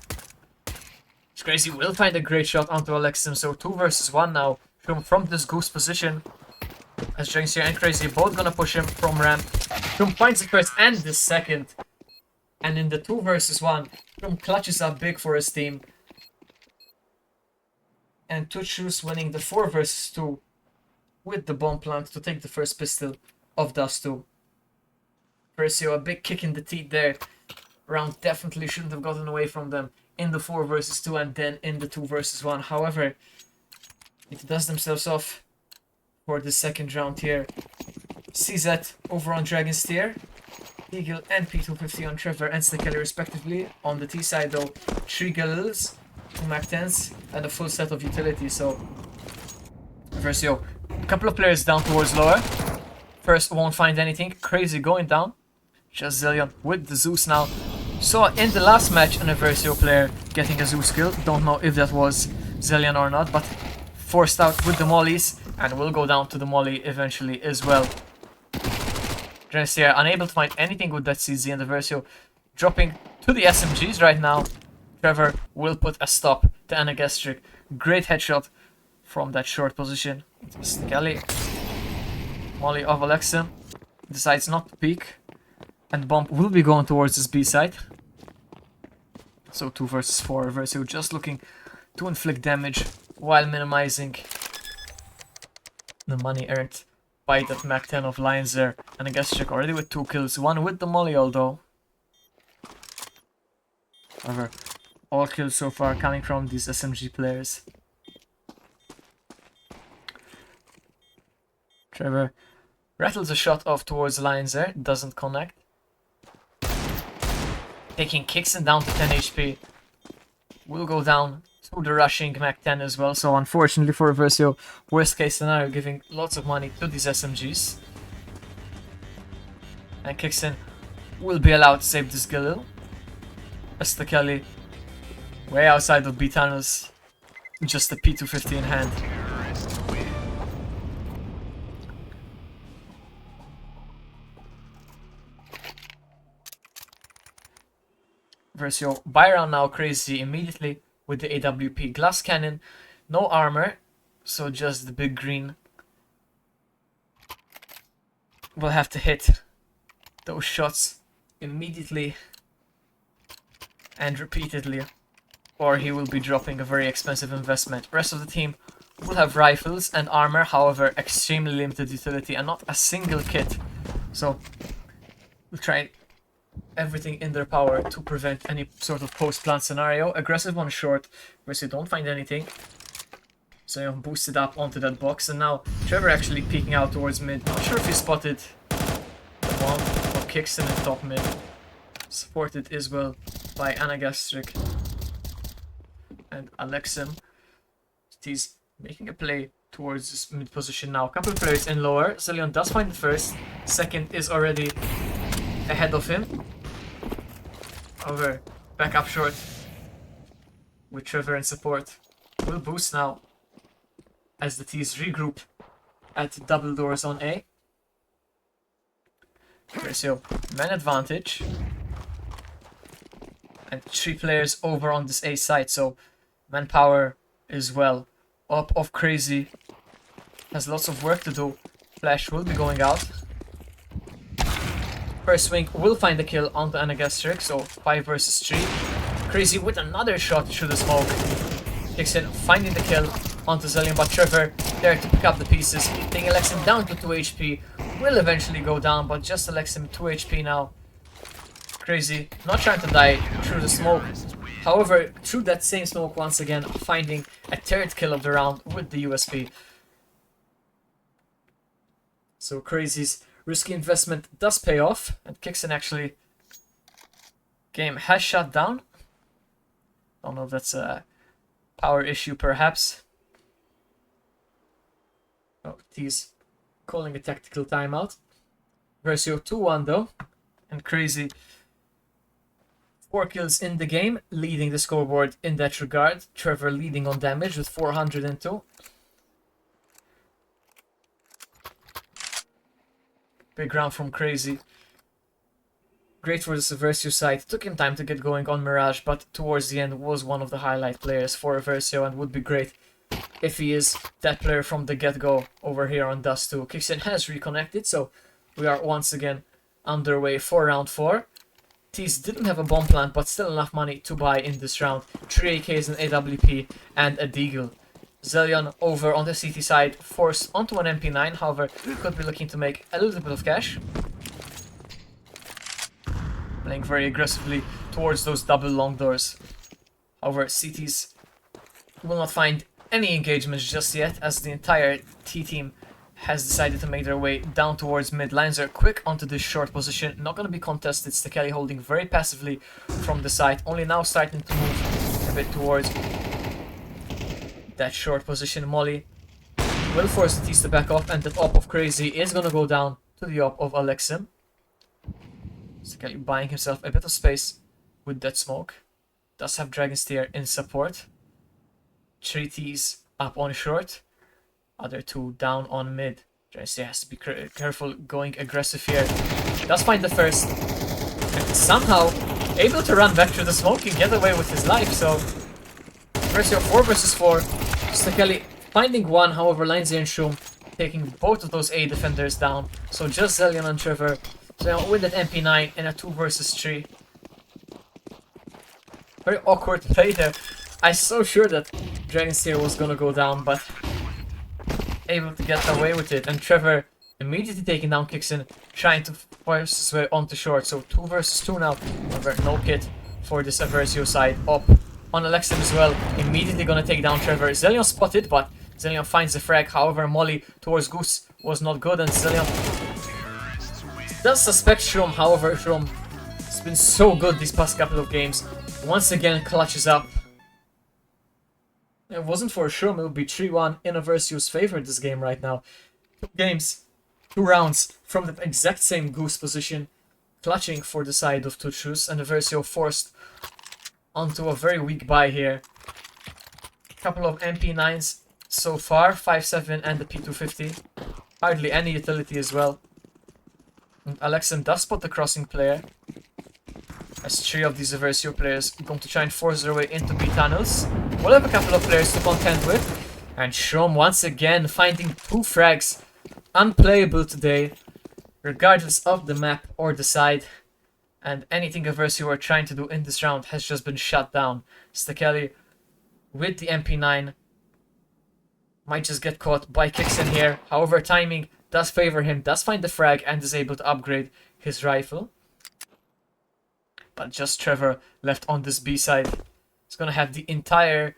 Crazy will find a great shot onto Alexium, so 2 versus 1 now from this goose position. As Dragonsteer and Crazy both gonna push him from ramp. Shum finds the first and the second. And in the 2 versus 1, Shum clutches up big for his team. And ToutSchuss winning the 4 versus 2 with the bomb plant to take the first pistol of Dust2. Eversio, a big kick in the teeth there. Round definitely shouldn't have gotten away from them in the 4 versus 2 and then in the 2 versus 1. However, it does themselves off for the second round here. CZ over on Dragonsteer. Eagle and P250 on Trevor and Kelly respectively. On the T side though, 3 Galils, 2 Mac-10s and a full set of utilities. So, Eversio, a couple of players down towards lower. First won't find anything. Crazy going down. Just Zillion with the Zeus now. Saw in the last match an Eversio player getting a Zeus kill. Don't know if that was Zillion or not, but forced out with the mollies and will go down to the molly eventually as well. Dragonsteer unable to find anything with that CZ and Eversio dropping to the SMGs right now. Trevor will put a stop to Anagestric. Great headshot from that short position. Kelly. Molly of Alexium decides not to peek. And bomb will be going towards this B side. So 2 versus 4. Eversio just looking to inflict damage while minimizing the money earned by that Mac-10 of Lions there. And Anagestric already with 2 kills. 1 with the molly although. However, all kills so far coming from these SMG players. Trevor rattles a shot off towards Lions there. Doesn't connect. Taking kicks and down to 10 HP. Will go down to the rushing Mac-10 as well. So unfortunately for Eversio, worst case scenario, giving lots of money to these SMGs. And Kicksin will be allowed to save this Galil. As the Kelly way outside of B tunnels. Just a P250 in hand. Eversio buy round now Crazy immediately with the AWP glass cannon. No armor, so just the big green. Will have to hit those shots immediately and repeatedly, or he will be dropping a very expensive investment. Rest of the team will have rifles and armor, however extremely limited utility and not a single kit. So we'll try everything in their power to prevent any sort of post-plant scenario. Aggressive on short, Eversio don't find anything. So boosted up onto that box, and now Trevor actually peeking out towards mid. Not sure if he spotted the bomb or kicks in top mid. Supported as well by Anagastric and Alexim. He's making a play towards this mid position now. Couple of players in lower. Zelion does find the first. Second is already ahead of him. Over back up short with Trevor in support. Will boost now as the T's regroup at double doors on A. Eversio, man advantage. And 3 players over on this A side, so manpower as well. Up of Crazy. Has lots of work to do. Flash will be going out. First swing will find the kill onto Anagastric, so 5 versus 3. Crazy with another shot through the smoke. Kicks in, finding the kill onto Zelion, but Trevor there to pick up the pieces. Taking Alexim down to 2 HP. Will eventually go down, but just Alexim 2 HP now. Crazy, not trying to die through the smoke. However, through that same smoke once again, finding a 3rd kill of the round with the USP. So Crazy's risky investment does pay off, and Kixon actually game has shut down. Don't know if that's a power issue perhaps. Oh, he's calling a tactical timeout. Eversio 2-1 though, and Crazy 4 kills in the game, leading the scoreboard in that regard. Trevor leading on damage with 402. Big round from Crazy. Great for the Eversio side. Took him time to get going on Mirage, but towards the end was one of the highlight players for Eversio, and would be great if he is that player from the get-go over here on Dust 2. Kixon has reconnected, so we are once again underway for round 4. T's didn't have a bomb plant, but still enough money to buy in this round. 3 AKs, an AWP, and a Deagle. Zelion over on the CT side, forced onto an MP9, however, could be looking to make a little bit of cash. Playing very aggressively towards those double long doors. However, CTs will not find any engagements just yet, as the entire T team has decided to make their way down towards mid. Lines are quick onto this short position, not going to be contested. Stekeli holding very passively from the side, only now starting to move a bit towards that short position. Molly will force the T's to back off, and that op of Crazy is going to go down to the op of Alexim. Stekeli buying himself a bit of space with that smoke. Does have Dragon Steer in support. 3 T's up on short. Other 2 down on mid. Dragon Steer has to be careful going aggressive here. Does find the first. And somehow able to run back through the smoke and get away with his life. So Eversio 4 versus 4. Stekeli finding one, however, Lindsay and Shum taking both of those A defenders down. So just Zelion and Trevor. So with that MP9 in a 2 versus 3. Very awkward play there. I was so sure that Dragon Steer was gonna go down, but able to get away with it. And Trevor immediately taking down Kixon, trying to force his way onto short. So 2 versus 2 now. However, no kit for this Eversio side. Up on Alexim as well. Immediately gonna take down Trevor. Zelion spotted, but Zelion finds the frag. However, Molly towards Goose was not good, and Zelion does suspect Shroom. However, Shroom has been so good these past couple of games. Once again clutches up. If it wasn't for Shroom, it would be 3-1 in Eversio's favor this game right now. 2 games, 2 rounds from the exact same Goose position, clutching for the side of ToutSchuss, and Eversio forced onto a very weak buy here. Couple of MP9s so far, 5.7 and the P250. Hardly any utility as well. And Alexim does spot the crossing player, as 3 of these Eversio players going to try and force their way into B tunnels. We'll have a couple of players to contend with. And Shroom once again finding 2 frags. Unplayable today, regardless of the map or the side. And anything Eversio are trying to do in this round has just been shut down. Stekeli with the MP9 might just get caught by Kixon here. However, timing does favor him, does find the frag, and is able to upgrade his rifle. But just Trevor left on this B side. He's gonna have the entire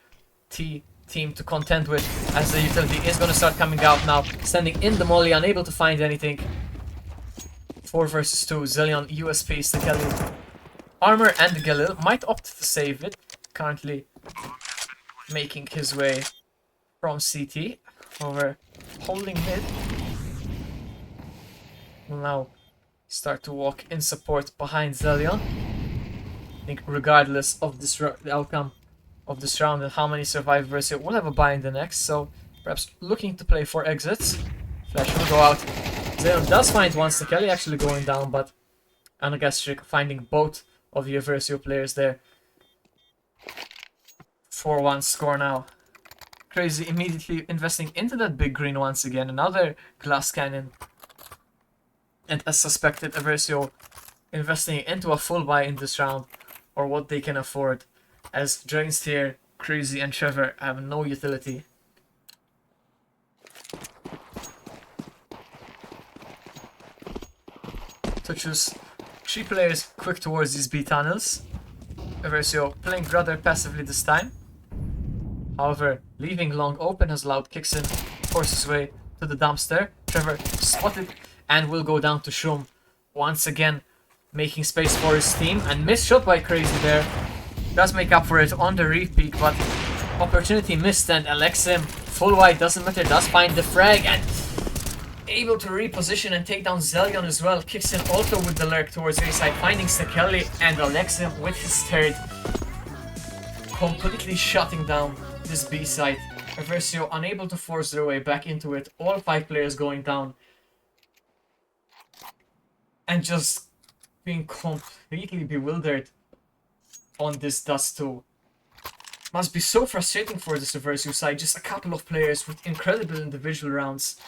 T team to contend with, as the utility is going to start coming out now. Standing in the molly, unable to find anything. 4 versus 2, Zillion, USP, Stekeli. Armor and Galil might opt to save it. Currently making his way from CT over holding mid. Will now start to walk in support behind Zillion. I think regardless of this the outcome of this round and how many survive Eversio will have a buy in the next, so perhaps looking to play for exits. Flash will go out. Zillion does find one, Stekeli actually going down, but Anagastric finding both of the Eversio players there. 4-1 score now. Crazy immediately investing into that big green once again. Another glass cannon. And as suspected, Eversio investing into a full buy in this round, or what they can afford, as Dragonsteer, Crazy and Trevor have no utility. ToutSchuss, 3 players quick towards these B tunnels. Eversio playing rather passively this time. However, leaving long open as Loud kicks in, forces his way to the dumpster. Trevor spotted and will go down to Shroom. Once again, making space for his team, and missed shot by Crazy there. Does make up for it on the re-peak, but opportunity missed, and Alexim, full white, doesn't matter, does find the frag and able to reposition and take down Zillion as well. Kicks in also with the lurk towards A side, finding Stekeli, and Alexim with his third, completely shutting down this B side. Eversio unable to force their way back into it, all 5 players going down, and just being completely bewildered on this Dust 2. Must be so frustrating for this Eversio side, just a couple of players with incredible individual rounds.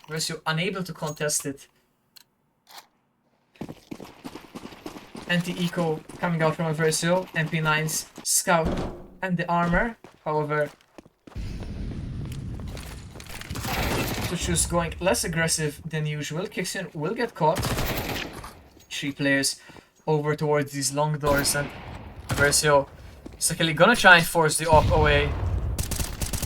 Eversio unable to contest it. Anti-eco coming out from Eversio, MP9's Scout and the armor. However, ToutSchuss going less aggressive than usual. Kicks in, will get caught. 3 players over towards these long doors, and Eversio Stekeli gonna try and force the op away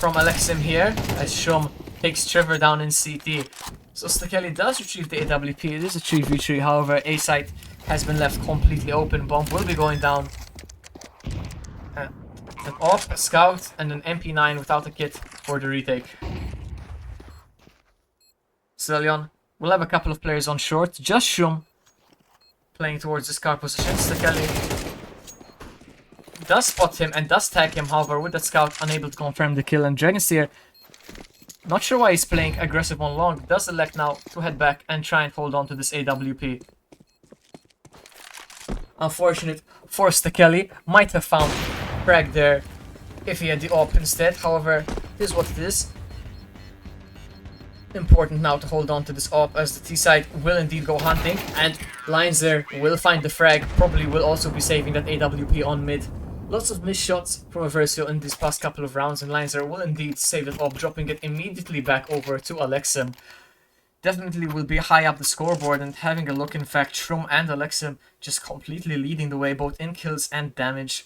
from Alexim here, as Shum takes Trevor down in CT. So Stekeli does retrieve the AWP. It is a 3v3, however, A site has been left completely open. Bomb will be going down. An op, a scout, and an MP9 without a kit for the retake. Zillion will have a couple of players on short, just Shum playing towards the scout position. Stekeli does spot him and does tag him, however, with that scout unable to confirm the kill, and Dragonsteer, not sure why he's playing aggressive on long, does elect now to head back and try and hold on to this AWP. Unfortunate for Stekeli, might have found frag there if he had the op instead, however, this is what it is. Important now to hold on to this op, as the T side will indeed go hunting, and Lions there will find the frag, probably will also be saving that AWP on mid. Lots of missed shots from Eversio in these past couple of rounds, and Lions there will indeed save that op, dropping it immediately back over to Alexim. Definitely will be high up the scoreboard, and having a look, in fact, Shroom and Alexim just completely leading the way both in kills and damage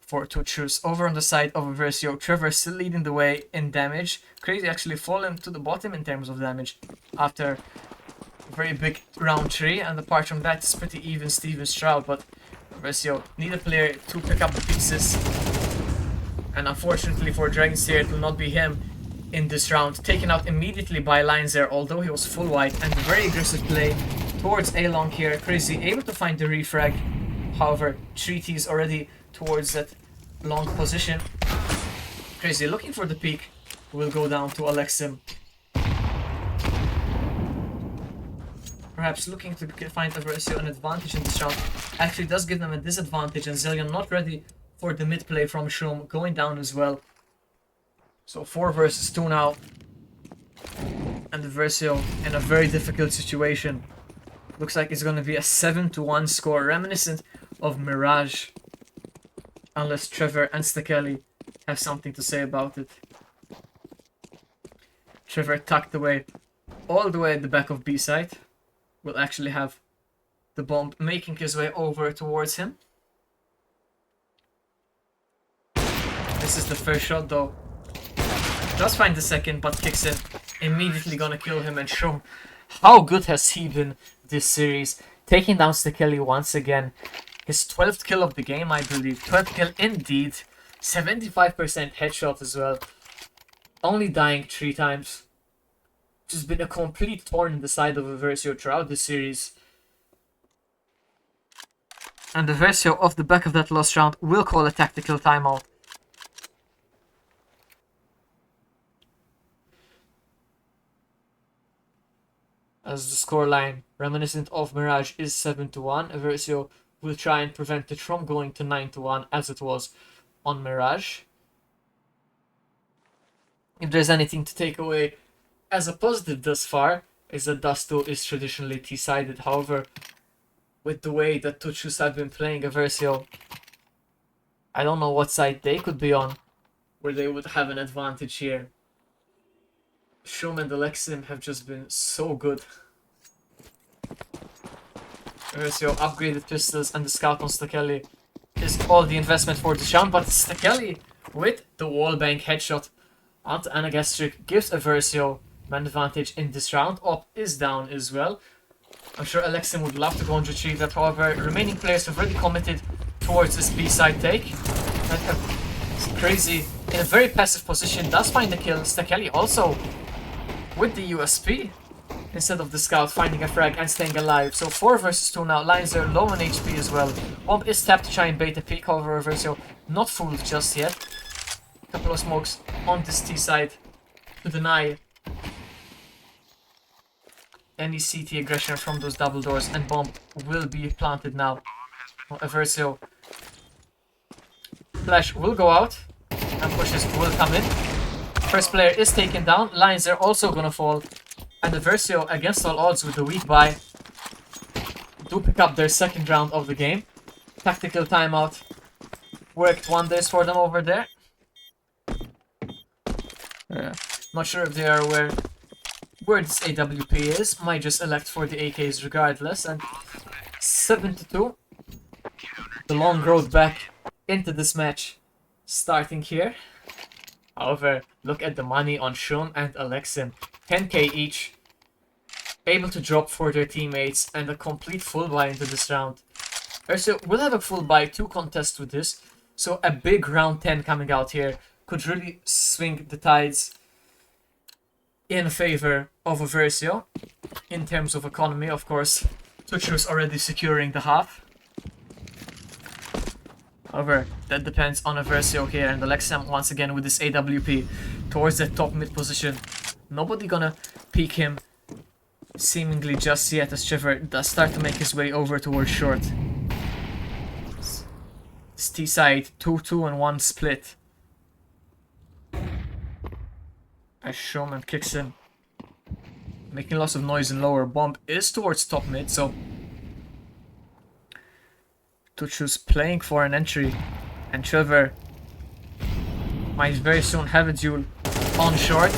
for ToutSchuss. Over on the side of Eversio, Trevor still leading the way in damage. Crazy actually fallen to the bottom in terms of damage after a very big round 3, and apart from that it's pretty even Steven Stroud, but Eversio need a player to pick up the pieces, and unfortunately for Dragonsteer it will not be him in this round. Taken out immediately by Lions there, although he was full white, and very aggressive play towards A long here. Crazy able to find the refrag, however 3 T's already towards that long position. Crazy looking for the peak, will go down to Alexim. Perhaps looking to find Eversio an advantage in this round. Actually does give them a disadvantage, and Zillion not ready for the mid play from Shroom, going down as well. So 4 versus 2 now, and Eversio in a very difficult situation. Looks like it's going to be a 7-1 score, reminiscent of Mirage, unless Trevor and Stekeli have something to say about it. Trevor tucked away all the way at the back of B side. Will actually have the bomb making his way over towards him. This is the first shot though. Does find the second, but kicks in. Immediately gonna kill him and show him how good has he been this series. Taking down Stekeli once again. His 12th kill of the game, I believe. 12th kill indeed. 75% headshot as well. Only dying 3 times. Just been a complete thorn in the side of Eversio throughout the series. And Eversio, off the back of that last round, will call a tactical timeout. As the scoreline, reminiscent of Mirage, is 7-1, Eversio will try and prevent it from going to 9-1 as it was on Mirage. If there's anything to take away as a positive thus far, is that Dust2 is traditionally T-sided. However, with the way that ToutSchuss have been playing Eversio, I don't know what side they could be on, where they would have an advantage here. Shum and Alexim have just been so good. Eversio upgraded pistols and the scout on Stekeli is all the investment for this round, but Stekeli with the wallbang headshot onto Anagastric gives Eversio man advantage in this round. Op is down as well. I'm sure Alexim would love to go and retrieve that, however, remaining players have already committed towards this B-side take. Crazy in a very passive position does find the kill. Stekeli also with the USP instead of the scout finding a frag and staying alive. So 4 versus 2 now. Lions are low on HP as well. Bomb is tapped to try and bait a peek, however Eversio not fooled just yet. Couple of smokes on this T side to deny any CT aggression from those double doors, and bomb will be planted now. Eversio flash will go out and pushes will come in. First player is taken down. Lions are also gonna fall, and Eversio, against all odds with the weak buy, do pick up their second round of the game. Tactical timeout worked wonders for them over there. Not sure if they are aware where this AWP is. Might just elect for the AKs regardless. And 7-2. The long road back into this match starting here. However, look at the money on Shum and Alexim. 10k each. Able to drop for their teammates and a complete full buy into this round. Eversio will have a full buy to contest with this. So a big round 10 coming out here could really swing the tides in favor of Eversio. In terms of economy, of course, ToutSchuss already securing the half. However, that depends on Eversio here, and Alexam once again with this AWP towards that top mid position. Nobody gonna peek him seemingly just yet, as Trevor does start to make his way over towards short. This T side 2-2 and 1 split. As Showman kicks in, making lots of noise in lower. Bomb is towards top mid, so ToutSchuss playing for an entry, and Trevor might very soon have a duel on short.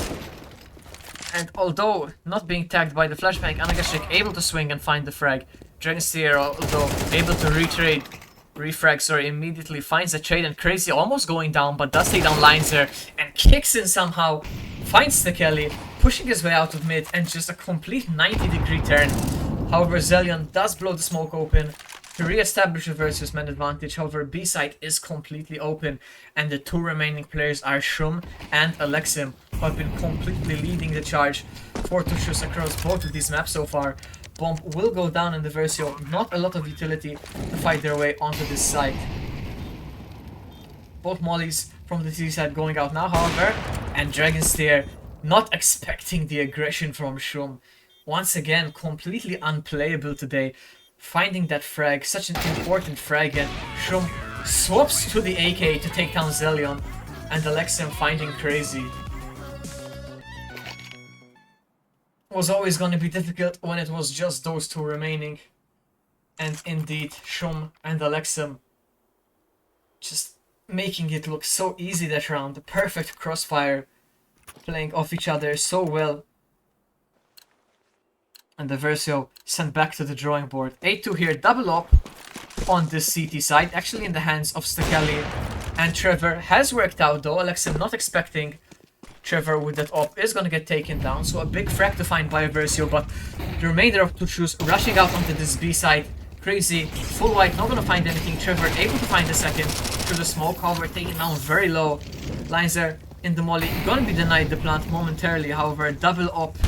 And although not being tagged by the flashbang, Anagastric able to swing and find the frag. Dragonsteer, although able to refrag, immediately finds a trade, and Crazy almost going down, but does take down Lines there and kicks in somehow. Finds Stekeli, pushing his way out of mid, and just a complete 90-degree turn. However, Zelion does blow the smoke open to re-establish Eversio's man advantage. However, B-side is completely open, and the 2 remaining players are Shum and Alexim, who have been completely leading the charge for ToutSchuss across both of these maps so far. Bomb will go down, and Eversio not a lot of utility to fight their way onto this side. Both mollies from the T side going out now, however, and Dragonsteer not expecting the aggression from Shum. Once again, completely unplayable today. Finding that frag, such an important frag, and Shum swaps to the AK to take down Zelion, and Alexim finding Crazy. Was always going to be difficult when it was just those 2 remaining. And indeed, Shum and Alexim just making it look so easy that round. The perfect crossfire, playing off each other so well. And Eversio sent back to the drawing board. 8-2 here, double up on this CT side, actually in the hands of Stekeli. And Trevor has worked out though. Alexim not expecting Trevor with that op is gonna get taken down, so a big frag to find by Eversio, but the remainder of ToutSchuss rushing out onto this B side. Crazy, full white, not gonna find anything. Trevor able to find the second through the smoke, however, taken down very low. Lines there in the molly, gonna be denied the plant momentarily, however, double op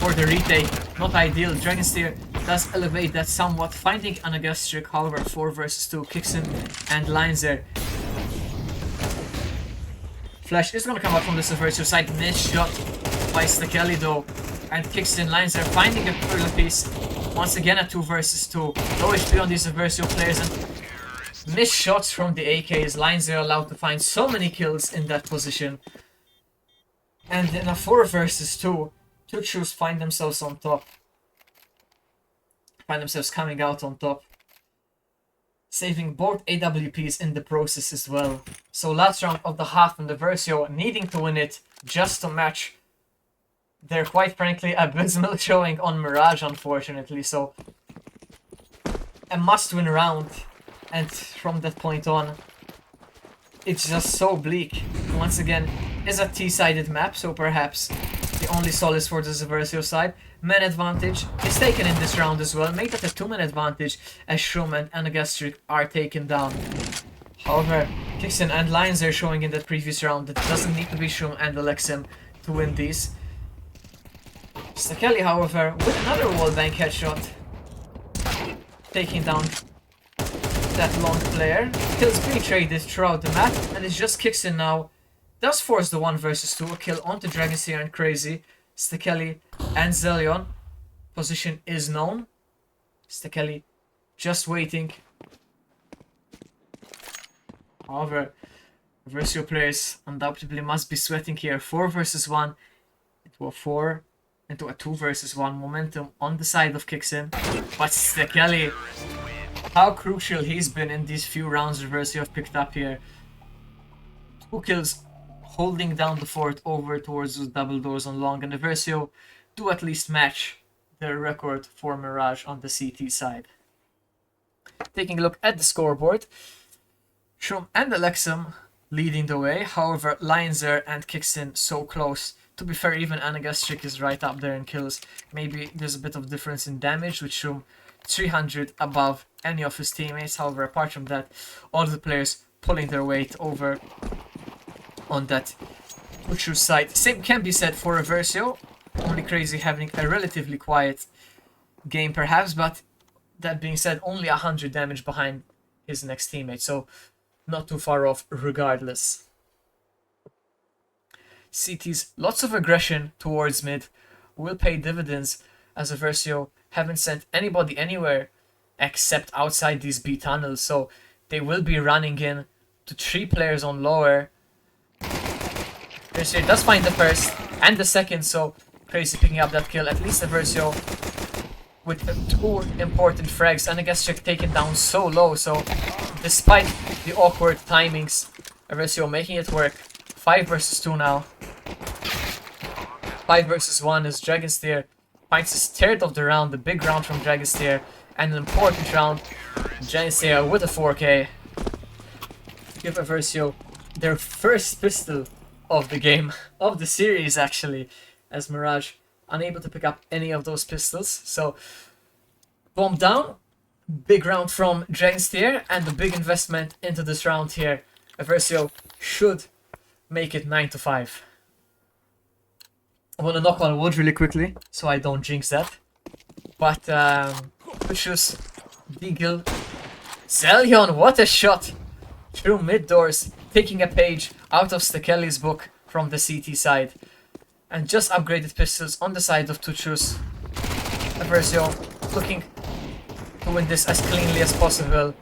for the retake, not ideal. Dragonsteer does elevate that somewhat, finding an Agastric, however, 4 versus 2, kicks in and lines there. Flash is gonna come out from the Eversio side, missed shot by Stekeli though, and kicks in lines there, finding a Perla piece. Once again a 2 versus 2, low HP on these Eversio players, and missed shots from the AKs. Lines are allowed to find so many kills in that position. And in a 4 versus 2, ToutSchuss find themselves on top. Find themselves coming out on top. Saving both AWPs in the process as well. So last round of the half, and Eversio needing to win it just to match their, quite frankly, abysmal showing on Mirage, unfortunately. So a must-win round, and from that point on, it's just so bleak. Once again, it's a T-sided map, so perhaps the only solace for the Eversio side. Man advantage is taken in this round as well. Make that a 2-man advantage as Shroom and Anagastric are taken down. However, Kixen and Lions are showing in that previous round that it doesn't need to be Shroom and Alexim to win these. Stekeli, however, with another wallbang headshot, taking down that long player. Kills being traded throughout the map, and it's just Kixen now. Does force the 1 versus 2, a kill onto Dragonsteer and Crazy. Stekeli and Zelion. Position is known. Stekeli just waiting. However, Eversio players undoubtedly must be sweating here. 4 versus 1 into a 4 into a 2 versus 1. Momentum on the side of Kixen. But Stekeli, how crucial he's been in these few rounds Eversio have picked up here. 2 kills holding down the fort over towards those double doors on long, and Eversio do at least match their record for Mirage on the CT side. Taking a look at the scoreboard, Shroom and Alexim leading the way, however Lionzer and Kixen so close. To be fair, even Anagastric is right up there in kills. Maybe there's a bit of difference in damage with Shroom 300 above any of his teammates, however apart from that, all of the players pulling their weight over on that ToutSchuss side. Same can be said for Eversio. Only Crazy having a relatively quiet game perhaps, but that being said, only 100 damage behind his next teammate, so not too far off regardless. CT's lots of aggression towards mid will pay dividends, as Eversio haven't sent anybody anywhere except outside these B tunnels, so they will be running in to 3 players on lower. Eversio does find the first and the second, so Crazy picking up that kill. At least Eversio with 2 important frags, and I guess check taken down so low, so despite the awkward timings, Eversio making it work. 5 versus 2 now. 5 versus 1 as Dragonsteer finds his 3rd of the round, the big round from Dragonsteer, and an important round. Dragonsteer with a 4K. Give Eversio their first pistol of the game, of the series actually, as Mirage unable to pick up any of those pistols. So, bomb down, big round from Dragonsteer, and a big investment into this round here. Eversio should make it 9-5. I want to knock on wood really quickly, so I don't jinx that. But, ToutSchuss, Deagle, Zelion, what a shot! Through mid doors, taking a page out of Stekeli's book from the CT side. And just upgraded pistols on the side of ToutSchuss. Eversio looking to win this as cleanly as possible.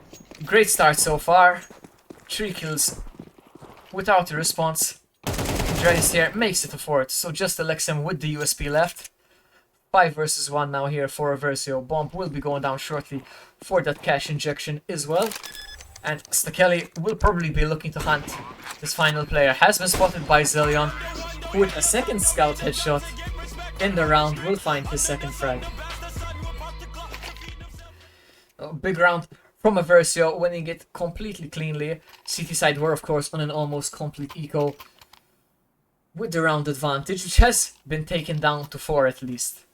Great start so far. 3 kills without a response. Dragonsteer makes it a 4th, so just Alexim with the USP left. 5 versus 1 now here for Eversio. Bomb will be going down shortly for that cash injection as well. And Stekeli will probably be looking to hunt this final player. Has been spotted by Zelion, with a second scout headshot in the round will find his 2nd frag. A big round from Eversio, winning it completely cleanly. CT side were of course on an almost complete eco. with the round advantage, which has been taken down to 4 at least.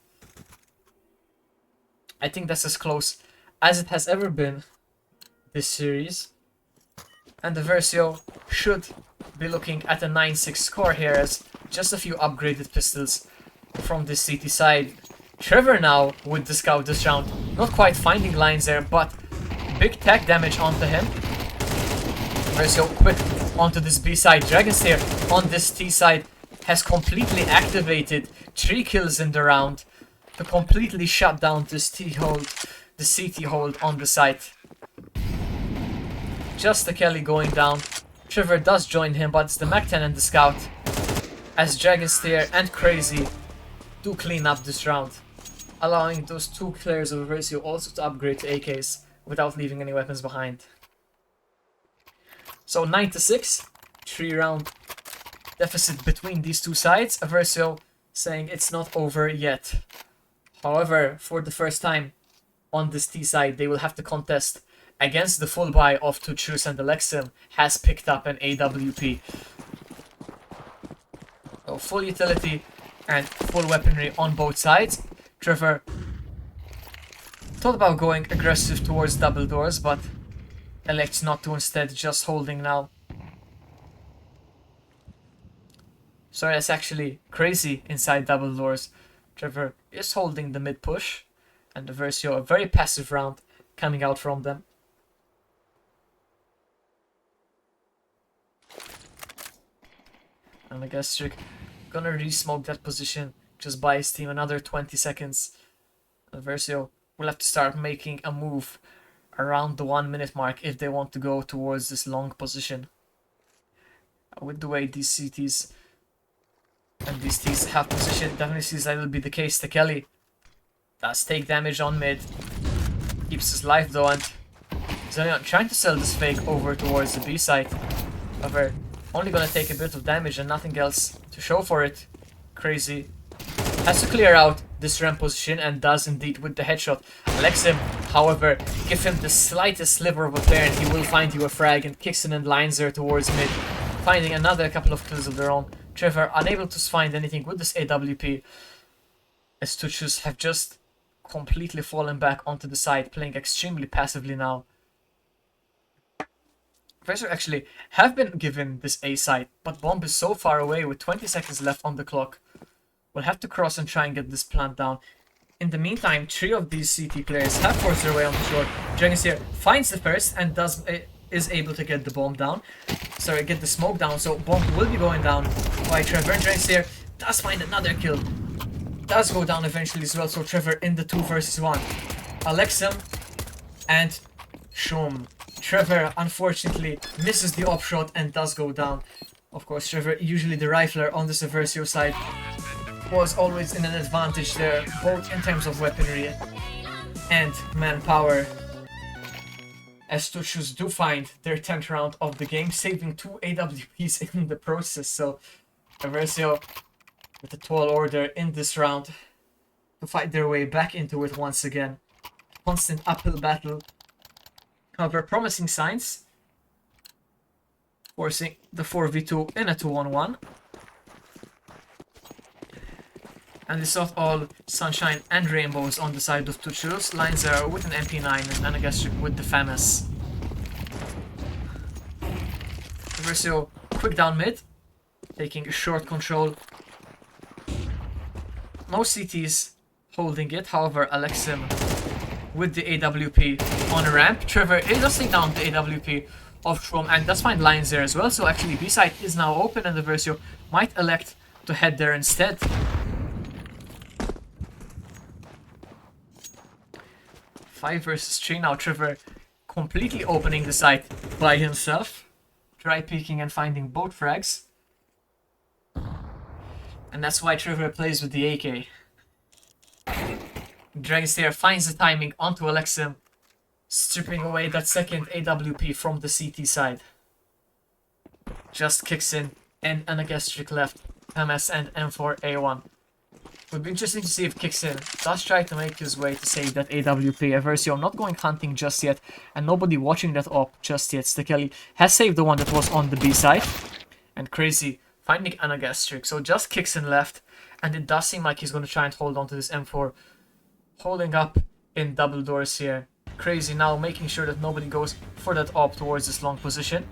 I think that's as close as it has ever been this series. And Eversio should be looking at a 9-6 score here, as just a few upgraded pistols from this CT side. Trevor now with the scout this round, not quite finding lines there, but big tech damage onto him. Eversio quick onto this B side. Dragon's here on this T side has completely activated 3 kills in the round to completely shut down this T hold, the CT hold on the site. Just the Kelly going down. Trevor does join him, but it's the Mac-10 and the Scout, as Dragonsteer and Crazy do clean up this round, allowing those 2 players of Eversio also to upgrade to AKs without leaving any weapons behind. So 9-6, 3-round deficit between these 2 sides. Eversio saying it's not over yet. However, for the first time on this T side, they will have to contest against the full buy of ToutSchuss, and Alexim has picked up an AWP. So full utility and full weaponry on both sides. Trevor thought about going aggressive towards double doors, but elects not to, instead just holding now. So that's actually Crazy inside double doors. Trevor is holding the mid push, and Eversio a very passive round coming out from them. And I guess Strick gonna re-smoke that position, just buy his team another 20 seconds. Eversio will have to start making a move around the 1-minute mark if they want to go towards this long position. With the way these CTs and these T's have position, definitely sees that will be the case. The Kelly does take damage on mid, keeps his life though, and Zelion trying to sell this fake over towards the B side. However, only gonna take a bit of damage and nothing else to show for it. Crazy has to clear out this ramp position, and does indeed with the headshot. Alexim, however, give him the slightest sliver of a player and he will find you a frag, and kicks in and lines there towards mid, finding another couple of kills of their own. Trevor unable to find anything with this AWP, as ToutSchuss have just completely fallen back onto the side, playing extremely passively now. Eversio actually have been given this A site, but Bomb is so far away with 20 seconds left on the clock. We'll have to cross and try and get this plant down. In the meantime, 3 of these CT players have forced their way on the shore. Dragons here finds the first and is able to get the bomb down. Sorry, get the smoke down, so bomb will be going down by Trevor. Dragons here does find another kill. Does go down eventually as well, so Trevor in the 2 versus 1. Alexim and Shum. Trevor unfortunately misses the op shot and does go down. Of course, Trevor, usually the rifler on this Eversio side, was always in an advantage there, both in terms of weaponry and manpower. As ToutSchuss do find their 10th round of the game, saving 2 AWPs in the process. So Eversio with a tall order in this round to fight their way back into it once again. Constant uphill battle. However, promising signs, forcing the 4v2 in a 2-on-1. And it's not all sunshine and rainbows on the side of ToutSchuss. Lines are with an MP9 and Anagastric with the FAMAS. Eversio quick down mid, taking a short control. No CTs holding it, however Alexim with the AWP on a ramp. Trevor does take down the AWP of Shrom and does find lines there as well, so actually B side is now open and Eversio might elect to head there instead. 5 versus 3 now. Trevor completely opening the site by himself, try peeking and finding both frags, and that's why Trevor plays with the AK. Dragonslayer finds the timing onto Alexim, stripping away that second AWP from the CT side. Just kicks in and Anagastric left, MS and M4A1. Would be interesting to see if Kixin does try to make his way to save that AWP. Eversio not going hunting just yet, and nobody watching that op just yet. Stekeli has saved the one that was on the B side, and Crazy finding Anagastric. So just kicks in left, and it does seem like he's going to try and hold on to this M4. Holding up in double doors here. Crazy now making sure that nobody goes for that op towards this long position.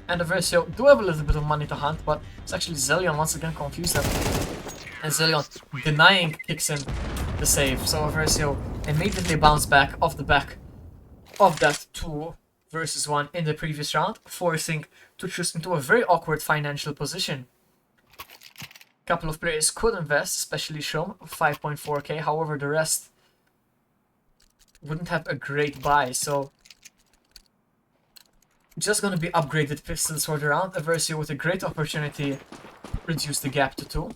And Eversio do have a little bit of money to hunt, but it's actually Zelion once again confused them. And Zelion denying kicks in the save. So Eversio immediately bounced back off the back of that 2 versus 1 in the previous round, forcing ToutSchuss into a very awkward financial position. A couple of players could invest, especially Shum, 5.4k, however the rest wouldn't have a great buy, so just gonna be upgraded pistols for the round. Eversio with a great opportunity to reduce the gap to 2.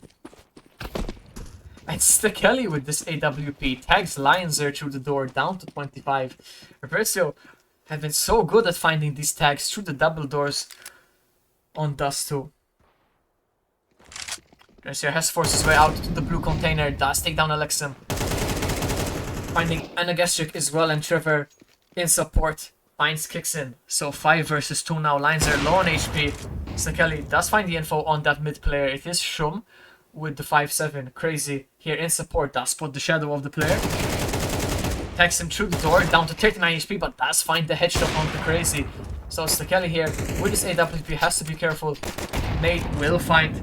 And Stekeli with this AWP tags Lionzer through the door down to 25. Eversio have been so good at finding these tags through the double doors on Dust 2. Eversio has forced his way out to the blue container, does take down Alexim. Finding Anagastric as well, and Trevor in support finds kicks in. So 5 versus 2 now. Lionzer low on HP. Stekeli does find the info on that mid player. It is Shum with the 5-7. Crazy here in support, does spot the shadow of the player. Tags him through the door, down to 39 HP, but does find the headshot onto Crazy. So Stekeli here with his AWP has to be careful. Nate will find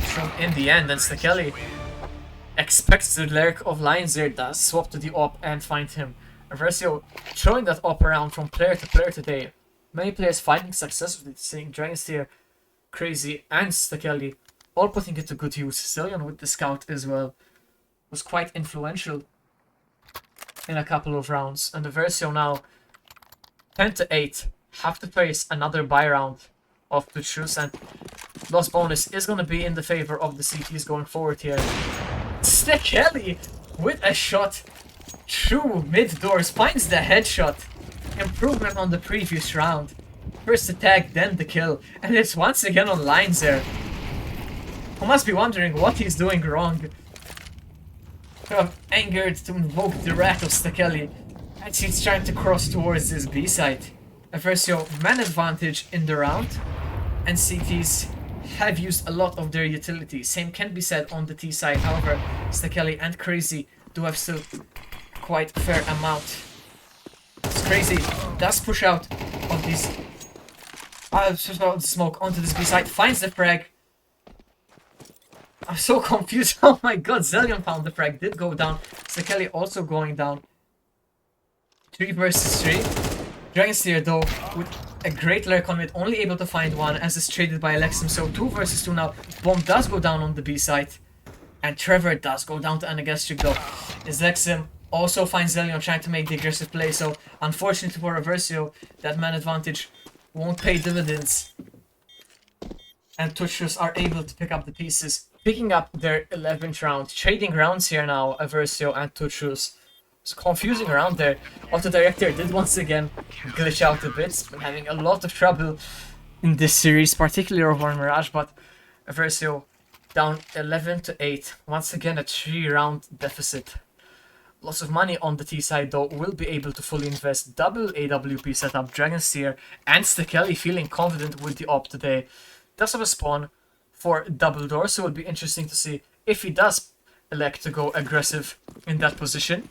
Shum in the end, and Stekeli expects the lurk of Lionzer, does swap to the op and find him. Eversio throwing that op around from player to player today. Many players finding success with it, seeing Dragonsteer, Crazy, and Stekeli all putting it to good use. Zillion with the scout as well was quite influential in a couple of rounds. And Eversio now 10-8 have to face another buy round of ToutSchuss, and loss bonus is going to be in the favor of the CTs going forward here. Stekeli with a shot through mid doors finds the headshot. Improvement on the previous round. First the tag, then the kill, and it's once again on Lionzer, who must be wondering what he's doing wrong. Angered to invoke the wrath of Stekeli as he's trying to cross towards this B site. Eversio man advantage in the round, and CTs have used a lot of their utility. Same can be said on the T side, however Stekeli and Crazy do have still quite a fair amount. It's Crazy does push out of these smoke onto this B side, finds the frag. I'm so confused. Oh my god, Zelion found the frag, did go down. Stekeli also going down. 3 versus 3. Dragonsteer though with a great lurk on it, only able to find one as is traded by Alexim. So 2 versus 2 now. Bomb does go down on the B site. And Trevor does go down to Anagastric though. Is Alexim also finds Zelion trying to make the aggressive play. So unfortunately for Eversio, that man advantage won't pay dividends. And ToutSchuss are able to pick up the pieces. Picking up their 11th round. Trading rounds here now, Eversio and ToutSchuss. It's a confusing round there. Auto Director did once again glitch out a bit. It's been having a lot of trouble in this series, particularly over Mirage, but Eversio down 11-8. Once again a 3-round deficit. Lots of money on the T side though, will be able to fully invest. Double AWP setup, Dragonsteer and Stekeli feeling confident with the op today. Does have a spawn for double door, so it'll be interesting to see if he does elect to go aggressive in that position.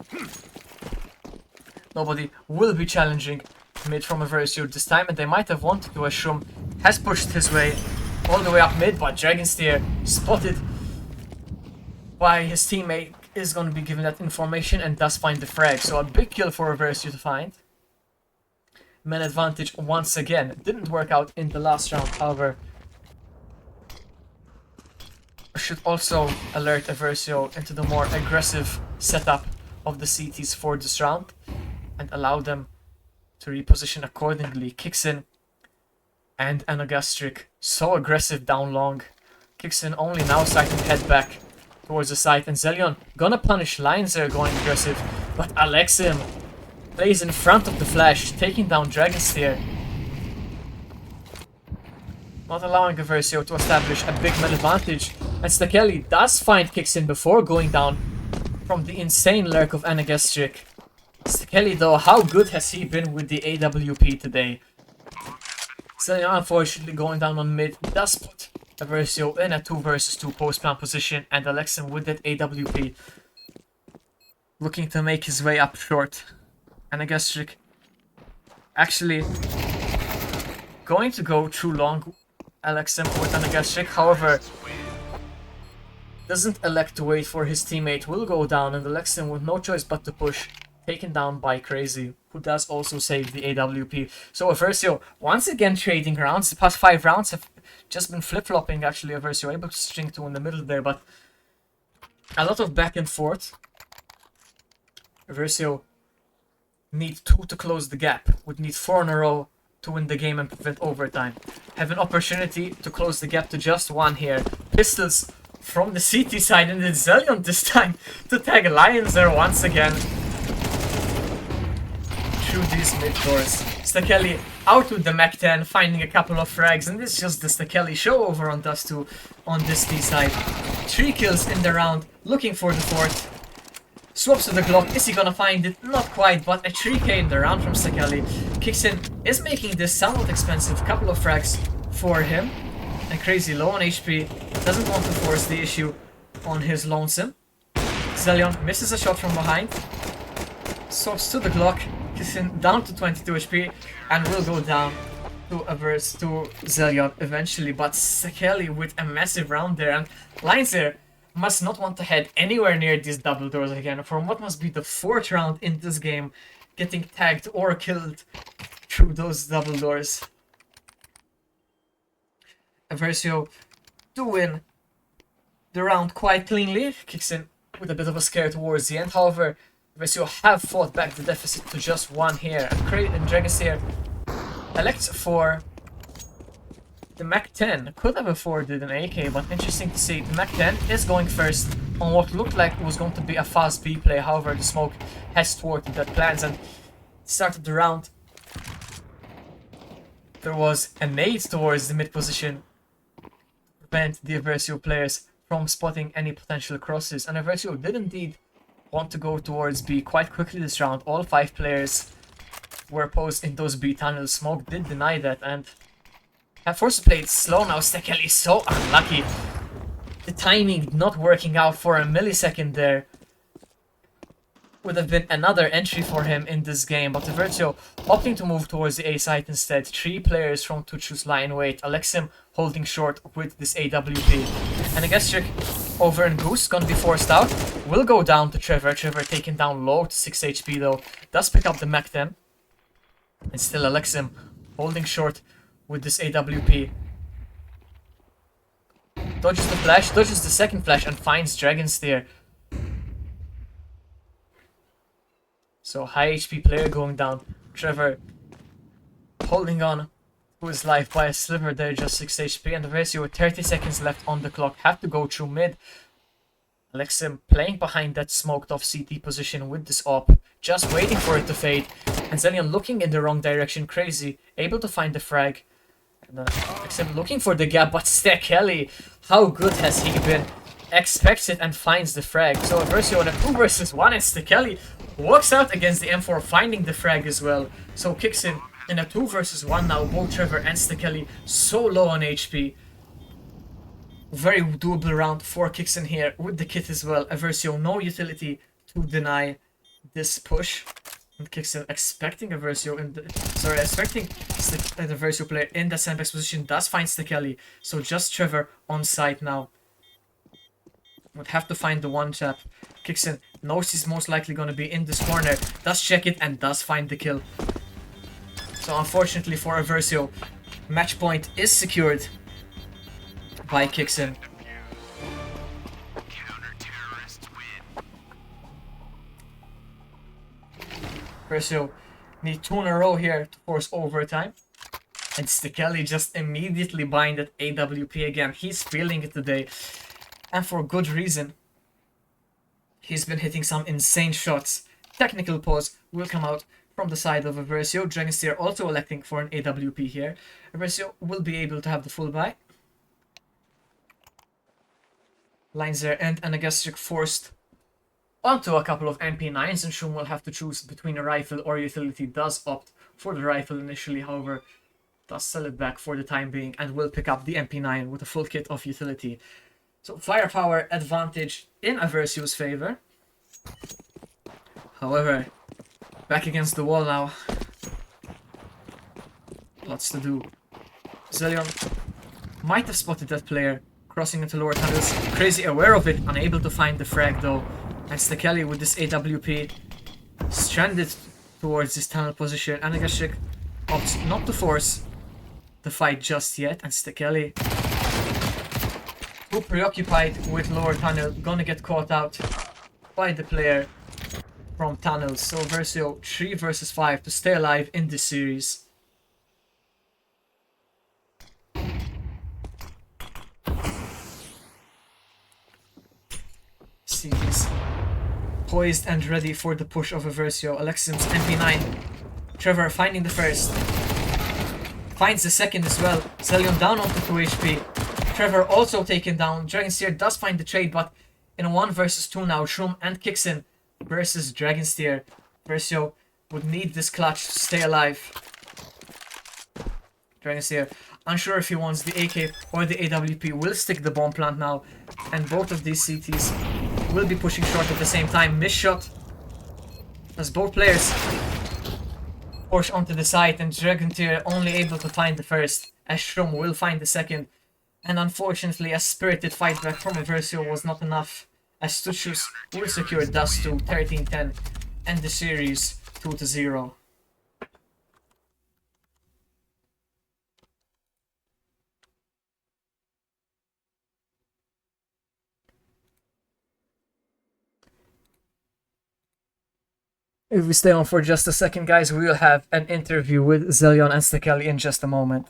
Nobody will be challenging mid from Eversio this time, and they might have wanted to, as Shum has pushed his way all the way up mid, but Dragonsteer spotted by his teammate is going to be given that information and does find the frag. So a big kill for Eversio to find. Man advantage once again. Didn't work out in the last round, however. Should also alert Eversio into the more aggressive setup of the CTs for this round and allow them to reposition accordingly. Kicks in and Anagastric so aggressive down long. Kicks in only now starting to head back towards the site, and Zelion gonna punish Lionzer going aggressive, but Alexim plays in front of the flash, taking down Dragonsteer. Not allowing Eversio to establish a big man advantage, and Stekeli does find kicks in before going down from the insane lurk of Anagastric. Stekeli though, how good has he been with the AWP today? Zelion unfortunately going down on mid does put Eversio in a 2 versus 2 post plant position, and Alexim with that AWP looking to make his way up short. And Agastric actually going to go too long. Alexim with an Agastric, however, doesn't elect to wait for his teammate, will go down, and Alexim with no choice but to push, taken down by Crazy, who does also save the AWP. So Eversio once again trading rounds. The past 5 rounds have just been flip-flopping actually. Eversio able to string 2 in the middle there, but a lot of back and forth. Eversio need 2 to close the gap, would need 4 in a row to win the game and prevent overtime. Have an opportunity to close the gap to just 1 here. Pistols from the CT side, and it's Zelion this time to tag Lions there once again through these mid doors. Stakeli out with the Mac 10, finding a couple of frags, and this is just the Stakeli show over on Dust2 on this T side. 3 kills in the round, looking for the 4th. Swaps to the Glock, is he gonna find it? Not quite, but a 3k in the round from Stakeli. Kicks in, is making this somewhat expensive, couple of frags for him. And Crazy low on HP, doesn't want to force the issue on his lonesome. Zelion misses a shot from behind. Swaps to the Glock, kicks in down to 22 HP, and will go down to Zelion eventually. But Stakeli with a massive round there, and Lions there must not want to head anywhere near these double doors again from what must be the 4th round in this game, getting tagged or killed through those double doors. Eversio to win the round quite cleanly, kicks in with a bit of a scare towards the end. However, Eversio have fought back the deficit to just 1 here, and Dragus here elects for the Mac 10. Could have afforded an AK, but interesting to see. The Mac 10 is going first on what looked like was going to be a fast B play. However, the smoke has thwarted that plans, and started the round. There was a nade towards the mid position to prevent the Eversio players from spotting any potential crosses, and Eversio did indeed want to go towards B quite quickly this round. All 5 players were posed in those B tunnels. Smoke did deny that, and forced to play it slow now. Stakeli is so unlucky. The timing not working out for a millisecond there. Would have been another entry for him in this game, but Eversio opting to move towards the A site instead. 3 players from ToutSchuss lie in wait. Alexim holding short with this AWP. And Agastric over and Goose gonna be forced out. Will go down to Trevor. Trevor taken down low to 6 HP though. Does pick up the Mac 10. And still Alexim holding short with this AWP. Dodges the flash, dodges the second flash, and finds Dragon Steer. So high HP player going down. Trevor holding on to his life by a sliver there, just 6 HP, and Eversio with 30 seconds left on the clock have to go through mid. Alexim playing behind that smoked off CT position with this op, just waiting for it to fade. And Zelion looking in the wrong direction. Crazy able to find the frag. And Alexim looking for the gap, but Stakeli, how good has he been? Expects it and finds the frag. So Eversio in a 2 versus 1, and Stakeli walks out against the M4, finding the frag as well. So kicks in a 2 versus 1 now. Both Trevor and Stakeli so low on HP. Very doable round for kicks in here with the kit as well. Eversio no utility to deny this push. And kicks in expecting Eversio in the expecting the Eversio player in the sandbags position, does find Stakeli. So just Trevor on site now. Would have to find the one tap. Kicks in, knows he's most likely going to be in this corner. Does check it and does find the kill. So unfortunately for Eversio, match point is secured by Kixin. Eversio need 2 in a row here to force overtime. And Stakeli just immediately buying that AWP again. He's feeling it today. And for good reason. He's been hitting some insane shots. Technical pause will come out from the side of Eversio. Dragonsteer also electing for an AWP here. Eversio will be able to have the full buy. Lines there, and Agastric forced onto a couple of MP9s, and Shum will have to choose between a rifle or utility. Does opt for the rifle initially, however, does sell it back for the time being and will pick up the MP9 with a full kit of utility. So firepower advantage in Eversio's favor. However, back against the wall now. Lots to do. Zelion might have spotted that player crossing into lower tunnels. Crazy aware of it, unable to find the frag though. And Stekeli with this AWP stranded towards this tunnel position. And Agashik opts not to force the fight just yet. And Stekeli, too preoccupied with lower tunnel, gonna get caught out by the player from tunnels. So Eversio 3 versus 5 to stay alive in this series. He's poised and ready for the push of Eversio. Alexim's MP9. Trevor finding the first. Finds the second as well. Zelion down onto 2 HP. Trevor also taken down. Dragonsteer does find the trade, but in a 1 versus 2 now. Shroom and Kixin versus Dragonsteer. Eversio would need this clutch to stay alive. Dragonsteer, unsure if he wants the AK or the AWP, will stick the bomb plant now. And both of these CTs will be pushing short at the same time. Miss shot as both players push onto the site, and Dragonsteer only able to find the first, as Shroom will find the second. And unfortunately, a spirited fight back from Eversio was not enough, as ToutSchuss will secure Dust to 13-10 and the series 2-0. If we stay on for just a second, guys, we will have an interview with Zelion and Stekeli in just a moment.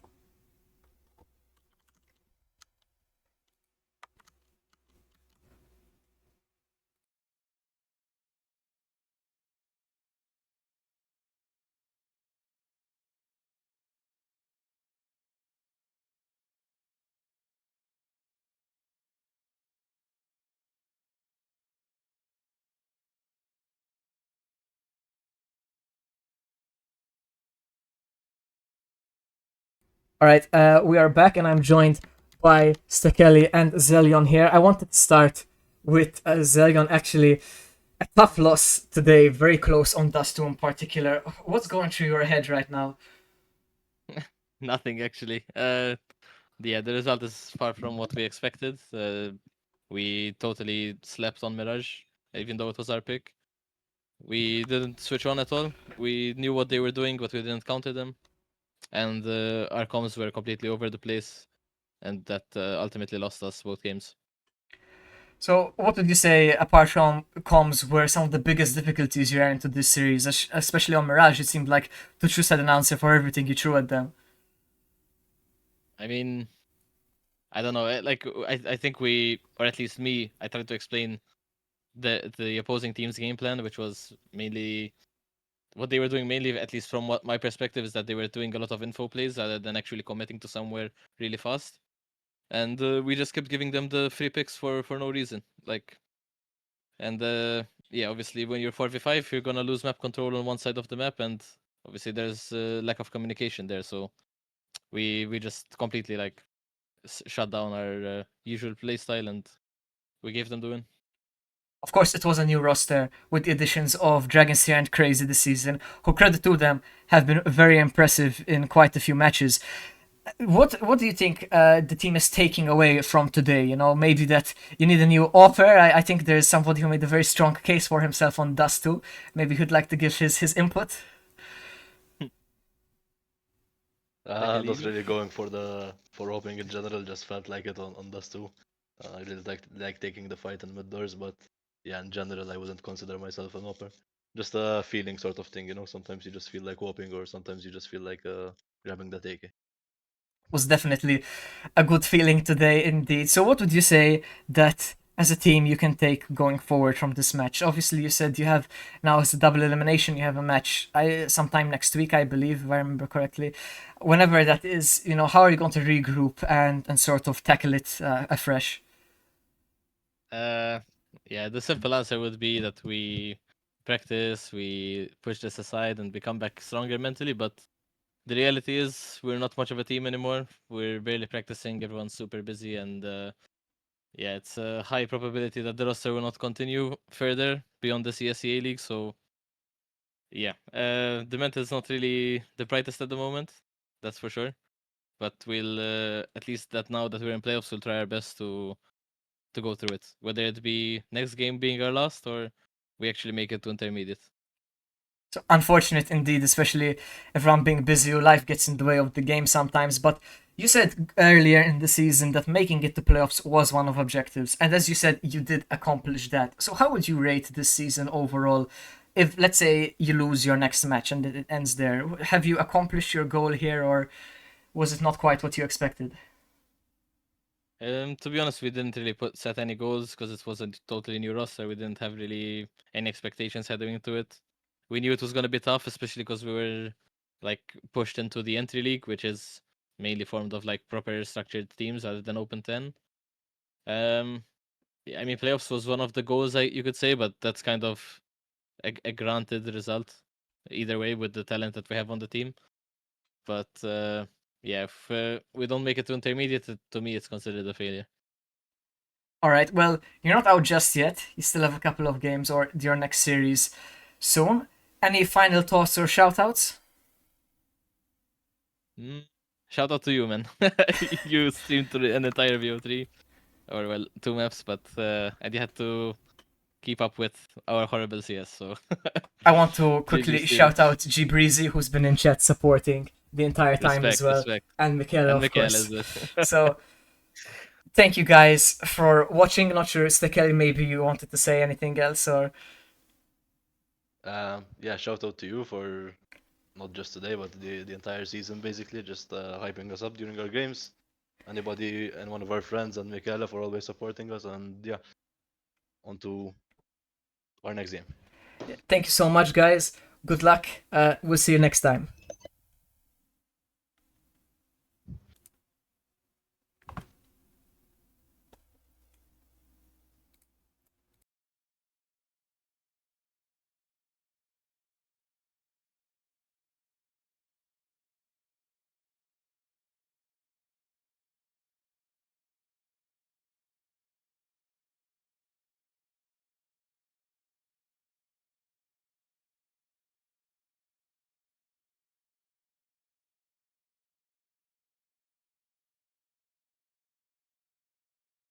Alright, we are back and I'm joined by Stekeli and Zelion here. I wanted to start with Zelion, actually. A tough loss today, very close on Dust 2 in particular. What's going through your head right now? Nothing actually. Yeah, the result is far from what we expected. We totally slept on Mirage, even though it was our pick. We didn't switch on at all. We knew what they were doing, but we didn't counter them. And our comms were completely over the place, and that ultimately lost us both games. So, what would you say, apart from comms, were some of the biggest difficulties you ran into this series? Especially on Mirage, it seemed like ToutSchuss had an answer for everything you threw at them. I mean, I don't know. Like, I think we, or at least me, I tried to explain the opposing team's game plan, which was mainly what they were doing, mainly, at least from what my perspective, is that they were doing a lot of info plays rather than actually committing to somewhere really fast. And we just kept giving them the free picks for no reason. Like, and yeah, obviously when you're 4v5, you're gonna lose map control on one side of the map, and obviously there's lack of communication there. So we just completely like shut down our usual play style, and we gave them the win. Of course, it was a new roster with the additions of Dragonsteer and Crazy this season, who, credit to them, have been very impressive in quite a few matches. What do you think the team is taking away from today? You know, maybe that you need a new offer. I think there's somebody who made a very strong case for himself on Dust 2. Maybe he'd like to give his input. Not really going for opening in general. Just felt like it on Dust 2. I really like taking the fight in mid doors, but yeah, in general, I wouldn't consider myself an oper. Just a feeling sort of thing, you know. Sometimes you just feel like whopping, or sometimes you just feel like grabbing that AK. Was definitely a good feeling today indeed. So what would you say that as a team you can take going forward from this match? Obviously you said you have now as a double elimination, you have a match sometime next week, I believe, if I remember correctly. Whenever that is, you know, how are you going to regroup and sort of tackle it afresh? Yeah, the simple answer would be that we practice, we push this aside, and become back stronger mentally. But the reality is we're not much of a team anymore. We're barely practicing. Everyone's super busy, and yeah, it's a high probability that the roster will not continue further beyond the CSEA league. So yeah, the mental is not really the brightest at the moment. That's for sure. But we'll at least that now that we're in playoffs, we'll try our best to go through it. Whether it be next game being our last or we actually make it to intermediate. So unfortunate indeed, especially everyone being busy, your life gets in the way of the game sometimes. But you said earlier in the season that making it to playoffs was one of objectives, and as you said, you did accomplish that. So how would you rate this season overall? If let's say you lose your next match and it ends there, have you accomplished your goal here, or was it not quite what you expected? To be honest, we didn't really set any goals because it was a totally new roster. We didn't have really any expectations heading into it. We knew it was going to be tough, especially because we were like pushed into the entry league, which is mainly formed of like proper structured teams rather than open 10. I mean, playoffs was one of the goals, you could say, but that's kind of a granted result either way with the talent that we have on the team. But yeah, if we don't make it to intermediate, to me, it's considered a failure. All right. Well, you're not out just yet. You still have a couple of games or your next series soon. Any final thoughts or shoutouts? Shout out to you, man. You streamed through an entire VO3, or well, 2 maps, but and you had to keep up with our horrible CS. So I want to GG, quickly Steven. shout out G Breezy, who's been in chat supporting the entire time as well, Respect, and Michaela, and of Mikael course. as well. So, thank you guys for watching. Not sure, Stekeli, maybe you wanted to say anything else, or Yeah, shout out to you for not just today, but the entire season basically, just hyping us up during our games. Anybody and one of our friends and Michaela for always supporting us, and yeah, on to our next game. thank you so much, guys. Good luck. We'll see you next time.